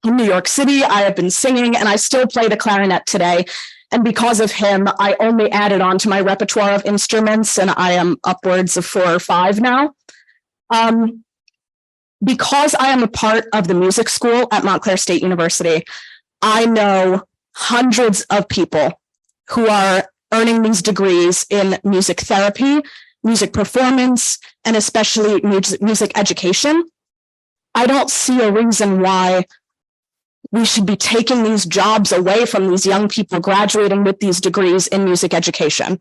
in New York City. I have been singing and I still play the clarinet today. And because of him, I only added on to my repertoire of instruments, and I am upwards of 4 or 5 now. Because I am a part of the music school at Montclair State University, I know hundreds of people who are earning these degrees in music therapy, music performance, and especially music education. I don't see a reason why we should be taking these jobs away from these young people graduating with these degrees in music education,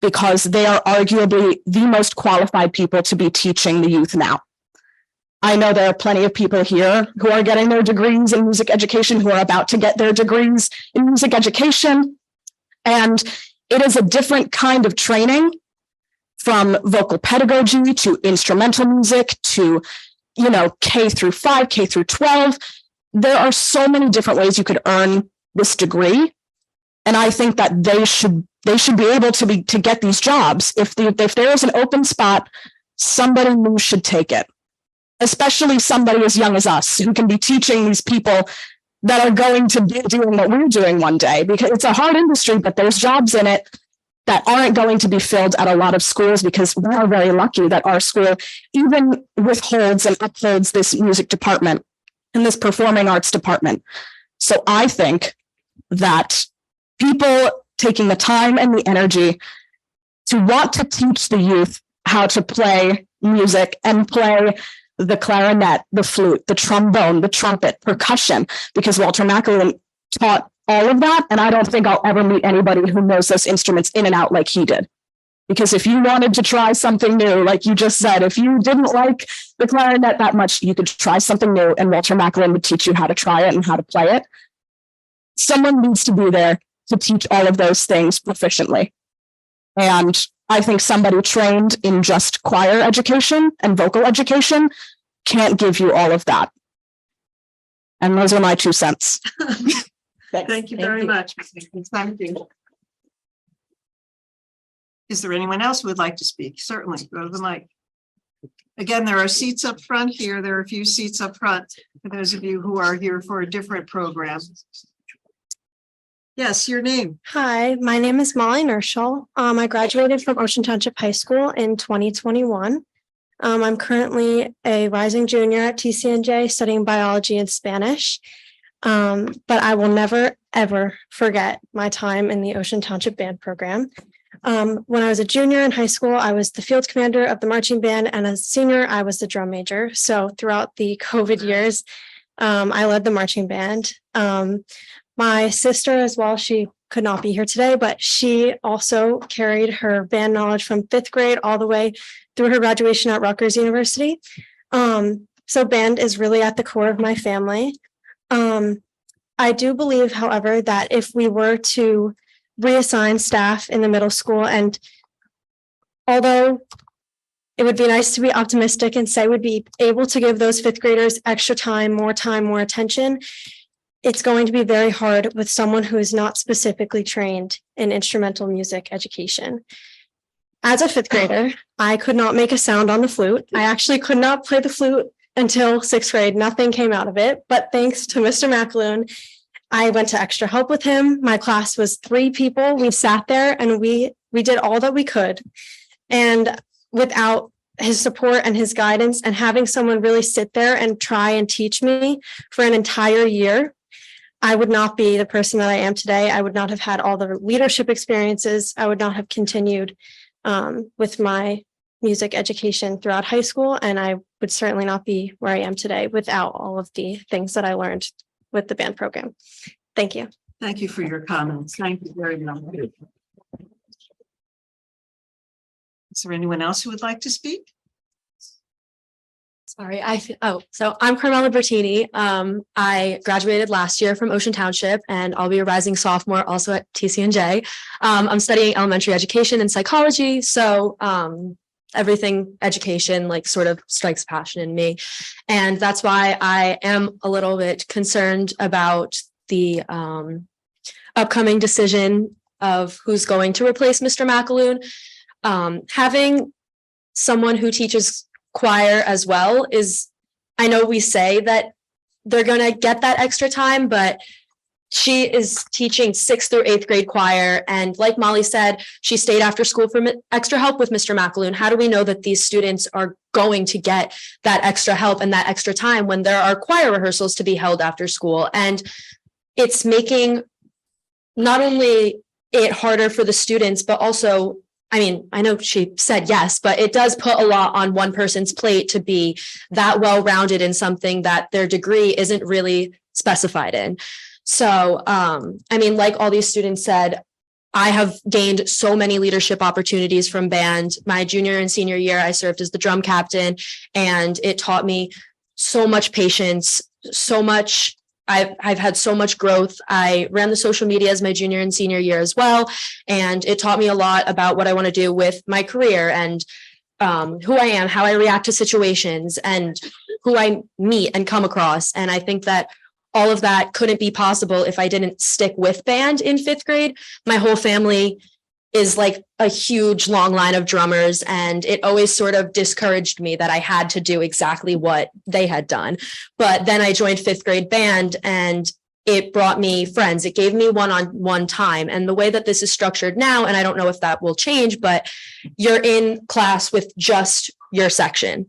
because they are arguably the most qualified people to be teaching the youth now. I know there are plenty of people here who are getting their degrees in music education, who are about to get their degrees in music education. And it is a different kind of training, from vocal pedagogy to instrumental music to, K through 5, K through 12. There are so many different ways you could earn this degree. And I think that they should be able to get these jobs. If there is an open spot, somebody new should take it, especially somebody as young as us who can be teaching these people that are going to be doing what we're doing one day, because it's a hard industry, but there's jobs in it that aren't going to be filled at a lot of schools, because we are very lucky that our school even withholds and upholds this music department and this performing arts department. So I think that people taking the time and the energy to want to teach the youth how to play music and play the clarinet, the flute, the trombone, the trumpet, percussion, because Walter McAloon taught all of that. And I don't think I'll ever meet anybody who knows those instruments in and out like he did. Because if you wanted to try something new, like you just said, if you didn't like the clarinet that much, you could try something new, and Walter McAloon would teach you how to try it and how to play it. Someone needs to be there to teach all of those things proficiently. And I think somebody trained in just choir education and vocal education can't give you all of that. And those are my 2 cents. Thank you very much. Thank you. Is there anyone else who would like to speak? Certainly, go to the mic. Again, there are seats up front here. There are a few seats up front for those of you who are here for a different program. Yes, your name. Hi, my name is Molly Nerschel. I graduated from Ocean Township High School in 2021. I'm currently a rising junior at TCNJ studying biology and Spanish. But I will never, ever forget my time in the Ocean Township Band program. When I was a junior in high school, I was the field commander of the marching band, and as a senior, I was the drum major. So throughout the COVID years, I led the marching band. My sister as well, she could not be here today, but she also carried her band knowledge from 5th grade all the way through her graduation at Rutgers University. So band is really at the core of my family. I do believe, however, that if we were to reassign staff in the middle school, and although it would be nice to be optimistic and say we'd be able to give those 5th graders extra time, more attention, it's going to be very hard with someone who is not specifically trained in instrumental music education. As a 5th grader, I could not make a sound on the flute. I actually could not play the flute until 6th grade. Nothing came out of it, but thanks to Mr. McAloon, I went to extra help with him. My class was 3 people. We sat there and we did all that we could. And without his support and his guidance and having someone really sit there and try and teach me for an entire year, I would not be the person that I am today. I would not have had all the leadership experiences. I would not have continued with my music education throughout high school. And I would certainly not be where I am today without all of the things that I learned with the band program. Thank you. Thank you for your comments. Thank you very much. Is there anyone else who would like to speak? Sorry, so I'm Carmela Bertini. I graduated last year from Ocean Township, and I'll be a rising sophomore also at TCNJ. I'm studying elementary education and psychology, so everything education like sort of strikes passion in me. And that's why I am a little bit concerned about the upcoming decision of who's going to replace Mr. McAloon. Having someone who teaches choir as well is, I know we say that they're going to get that extra time, but she is teaching 6th through 8th grade choir. And like Molly said, she stayed after school for extra help with Mr. McAloon. How do we know that these students are going to get that extra help and that extra time when there are choir rehearsals to be held after school? And it's making not only it harder for the students, but also, I mean, I know she said yes, but it does put a lot on one person's plate to be that well-rounded in something that their degree isn't really specified in. So, I mean, like all these students said, I have gained so many leadership opportunities from band. My junior and senior year, I served as the drum captain, and it taught me so much patience, so much. I've had so much growth. I ran the social media as my junior and senior year as well. And it taught me a lot about what I want to do with my career and who I am, how I react to situations, and who I meet and come across. And I think that all of that couldn't be possible if I didn't stick with band in 5th grade. My whole family is like a huge long line of drummers, and it always sort of discouraged me that I had to do exactly what they had done. But then I joined 5th grade band, and it brought me friends. It gave me one-on-one time. And the way that this is structured now, and I don't know if that will change, but you're in class with just your section.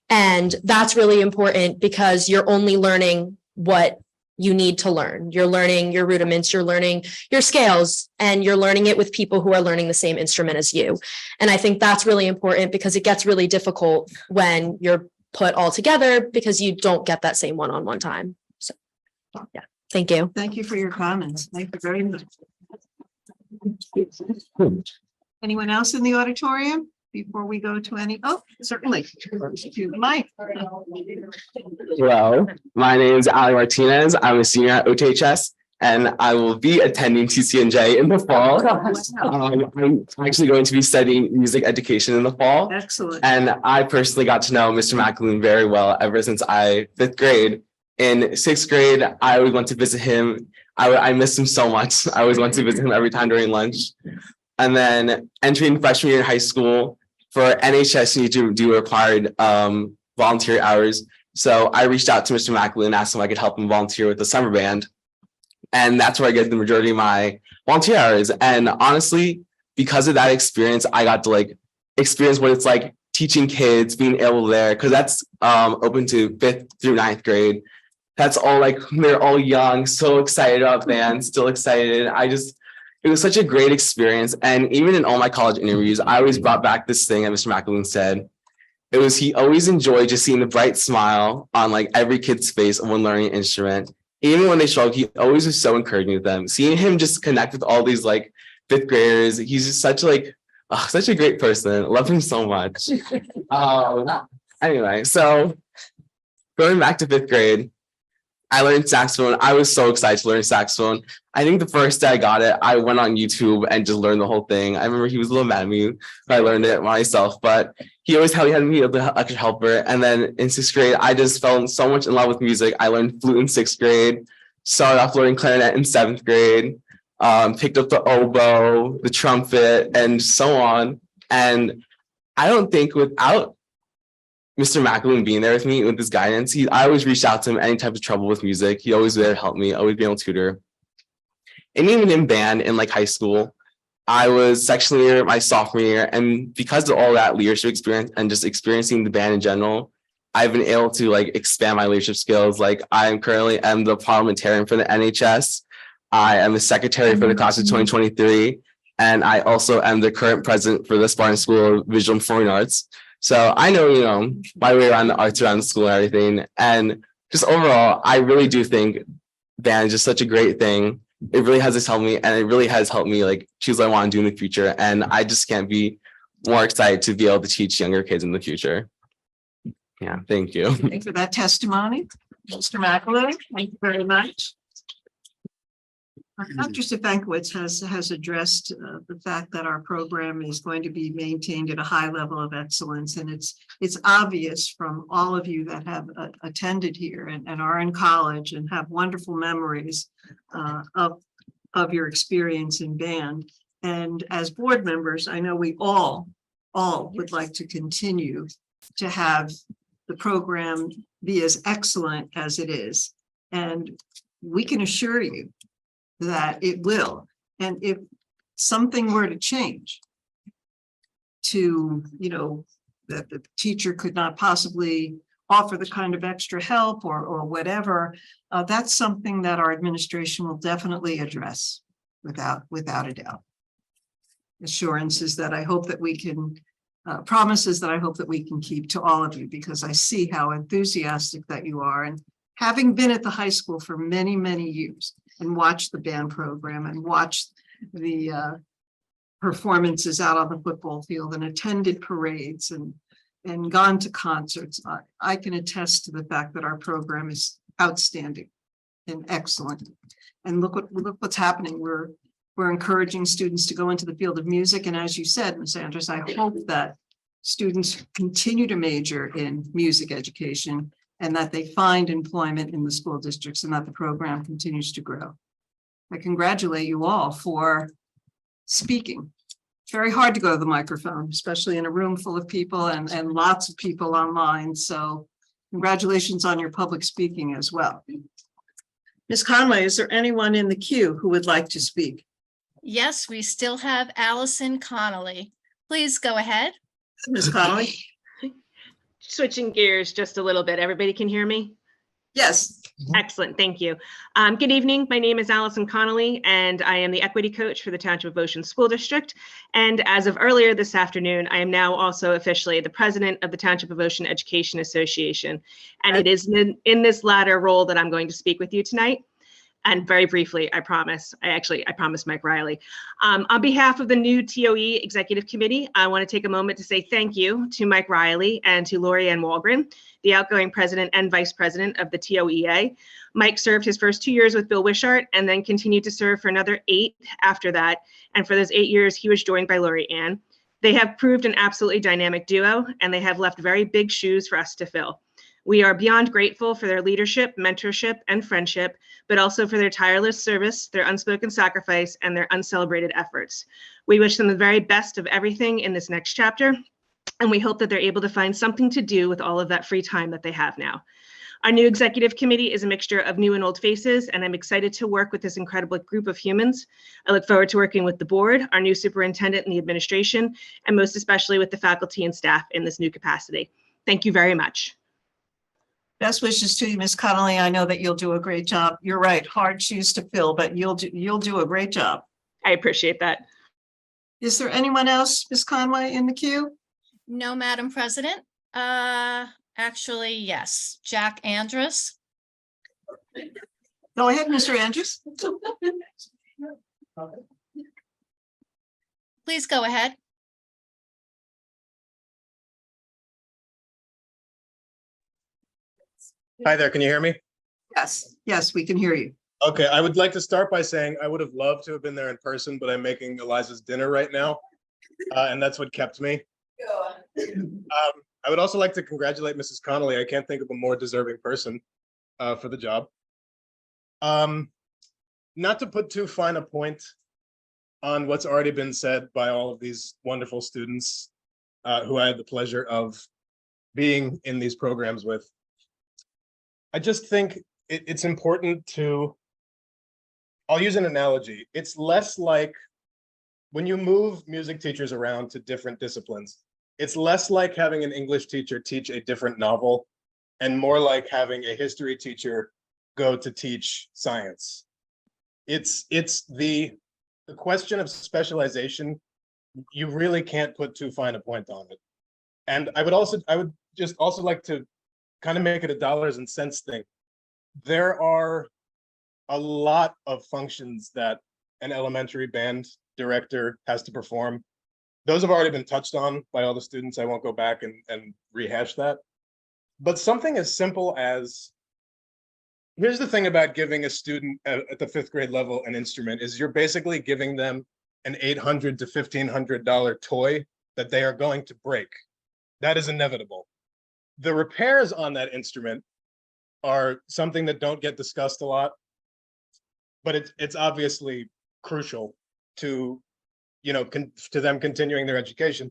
And that's really important because you're only learning what you need to learn. You're learning your rudiments, you're learning your scales, and you're learning it with people who are learning the same instrument as you. And I think that's really important because it gets really difficult when you're put all together because you don't get that same one-on-one time. So, yeah, thank you. Thank you for your comments. Thank you very much. Anyone else in the auditorium before we go to any? Oh, certainly. To Mike. Hello, my name is Ali Martinez. I'm a senior at OTHS, and I will be attending TCNJ in the fall. I'm actually going to be studying music education in the fall. Excellent. And I personally got to know Mr. McAloon very well ever since 5th grade. In 6th grade, I always went to visit him. I miss him so much. I always went to visit him every time during lunch. And then entering freshman year in high school, for NHS, you need to do required volunteer hours. So I reached out to Mr. McAloon and asked him if I could help him volunteer with the summer band. And that's where I get the majority of my volunteer hours. And honestly, because of that experience, I got to like experience what it's like teaching kids, being able there, because that's open to 5th through 9th grade. That's all like, they're all young, so excited about band, still excited. It was such a great experience. And even in all my college interviews, I always brought back this thing that Mr. McAloon said. It was, he always enjoyed just seeing the bright smile on like every kid's face when learning an instrument. Even when they struggle, he always was so encouraging with them. Seeing him just connect with all these like 5th graders, he's just such a great person. Love him so much. Anyway, so going back to 5th grade, I learned saxophone. I was so excited to learn saxophone. I think the first day I got it, I went on YouTube and just learned the whole thing. I remember he was a little mad at me, but I learned it myself. But he always had me as the extra helper. And then in 6th grade, I just fell so much in love with music. I learned flute in 6th grade, started off learning clarinet in 7th grade, picked up the oboe, the trumpet, and so on. And I don't think without Mr. McAloon being there with me with his guidance, I always reached out to him any type of trouble with music. He always there to help me, always be able to tutor. And even in band in like high school, I was section leader my sophomore year. And because of all that leadership experience and just experiencing the band in general, I've been able to like expand my leadership skills. Like I am currently the parliamentarian for the NHS. I am the secretary for the class of 2023. And I also am the current president for the Spartan School of Visual and Performing Arts. So I know, my way around the arts around the school and everything. And just overall, I really do think band is just such a great thing. It really has helped me, and it really has helped me like choose what I want to do in the future. And I just can't be more excited to be able to teach younger kids in the future. Yeah, thank you. Thank you for that testimony, Mr. McAloon. Thank you very much. Dr. Stefankiewicz has addressed the fact that our program is going to be maintained at a high level of excellence. And it's obvious from all of you that have attended here and are in college and have wonderful memories of your experience in band. And as board members, I know we all would like to continue to have the program be as excellent as it is. And we can assure you that it will. And if something were to change to, that the teacher could not possibly offer the kind of extra help or whatever, that's something that our administration will definitely address without a doubt. Assurances that I hope that we can, promises that I hope that we can keep to all of you, because I see how enthusiastic that you are. And having been at the high school for many, many years, and watch the band program and watch the performances out on the football field and attended parades and and gone to concerts. I can attest to the fact that our program is outstanding and excellent. And look what's happening. We're encouraging students to go into the field of music. And as you said, Ms. Andrus, I hope that students continue to major in music education and that they find employment in the school districts and that the program continues to grow. I congratulate you all for speaking. It's very hard to go to the microphone, especially in a room full of people and lots of people online. So congratulations on your public speaking as well. Ms. Conway, is there anyone in the queue who would like to speak? Yes, we still have Allison Connolly. Please go ahead. Ms. Connolly? Switching gears just a little bit. Everybody can hear me? Yes. Excellent. Thank you. Good evening. My name is Allison Connolly, and I am the equity coach for the Township of Ocean School District. And as of earlier this afternoon, I am now also officially the president of the Township of Ocean Education Association. And it is in this latter role that I'm going to speak with you tonight. And very briefly, I promise. I promised Mike Riley. On behalf of the new TOE Executive Committee, I want to take a moment to say thank you to Mike Riley and to Lori Ann Walgren, the outgoing president and vice president of the TOEA. Mike served his first 2 years with Bill Wishart and then continued to serve for another 8 after that. And for those 8 years, he was joined by Lori Ann. They have proved an absolutely dynamic duo, and they have left very big shoes for us to fill. We are beyond grateful for their leadership, mentorship, and friendship, but also for their tireless service, their unspoken sacrifice, and their uncelebrated efforts. We wish them the very best of everything in this next chapter, and we hope that they're able to find something to do with all of that free time that they have now. Our new executive committee is a mixture of new and old faces, and I'm excited to work with this incredible group of humans. I look forward to working with the board, our new superintendent, and the administration, and most especially with the faculty and staff in this new capacity. Thank you very much. Best wishes to you, Ms. Connolly. I know that you'll do a great job. You're right, hard shoes to fill, but you'll do a great job. I appreciate that. Is there anyone else, Ms. Conway, in the queue? No, Madam President. Actually, yes, Jack Andrus. Go ahead, Mr. Andrus. Please go ahead. Hi there, can you hear me? Yes, we can hear you. Okay, I would like to start by saying I would have loved to have been there in person, but I'm making Eliza's dinner right now. And that's what kept me. I would also like to congratulate Mrs. Connolly. I can't think of a more deserving person for the job. Not to put too fine a point on what's already been said by all of these wonderful students who I had the pleasure of being in these programs with. I just think it's important to, I'll use an analogy. It's less like when you move music teachers around to different disciplines, it's less like having an English teacher teach a different novel and more like having a history teacher go to teach science. It's the question of specialization. You really can't put too fine a point on it. And I would just also like to kind of make it a dollars and cents thing. There are a lot of functions that an elementary band director has to perform. Those have already been touched on by all the students. I won't go back and rehash that. But something as simple as, here's the thing about giving a student at the 5th grade level an instrument is you're basically giving them an $800 to $1,500 toy that they are going to break. That is inevitable. The repairs on that instrument are something that don't get discussed a lot, but it's obviously crucial to, to them continuing their education.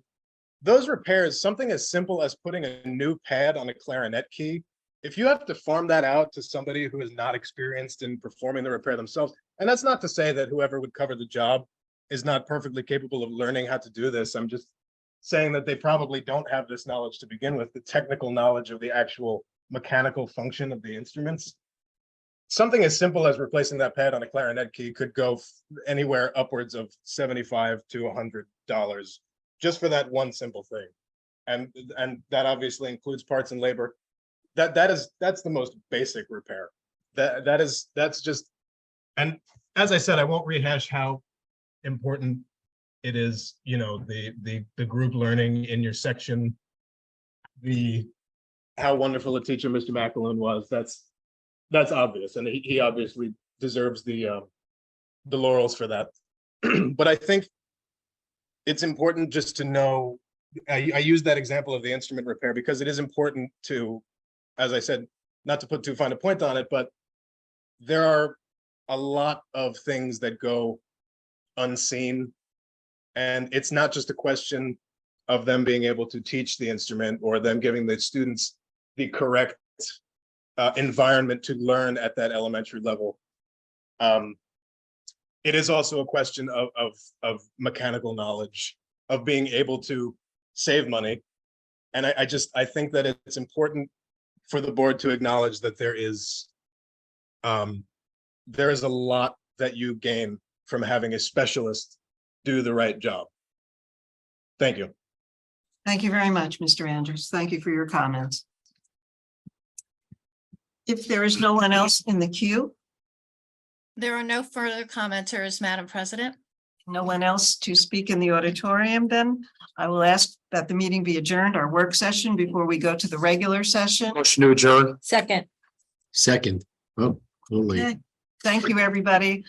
Those repairs, something as simple as putting a new pad on a clarinet key, if you have to farm that out to somebody who is not experienced in performing the repair themselves, and that's not to say that whoever would cover the job is not perfectly capable of learning how to do this. I'm just saying that they probably don't have this knowledge to begin with, the technical knowledge of the actual mechanical function of the instruments. Something as simple as replacing that pad on a clarinet key could go anywhere upwards of $75 to $100 just for that one simple thing. And that obviously includes parts and labor. That's the most basic repair. That's just, and as I said, I won't rehash how important it is, the group learning in your section, how wonderful a teacher Mr. McAloon was. That's obvious, and he obviously deserves the laurels for that. But I think it's important just to know, I use that example of the instrument repair because it is important to, as I said, not to put too fine a point on it, but there are a lot of things that go unseen. And it's not just a question of them being able to teach the instrument or them giving the students the correct environment to learn at that elementary level. It is also a question of mechanical knowledge, of being able to save money. And I think that it's important for the board to acknowledge that there is a lot that you gain from having a specialist do the right job. Thank you. Thank you very much, Mr. Andrews. Thank you for your comments. If there is no one else in the queue, There are no further commenters, Madam President. no one else to speak in the auditorium, then I will ask that the meeting be adjourned, our work session, before we go to the regular session. Motion to adjourn. Second. Second. Oh, only. Okay. Thank you, everybody.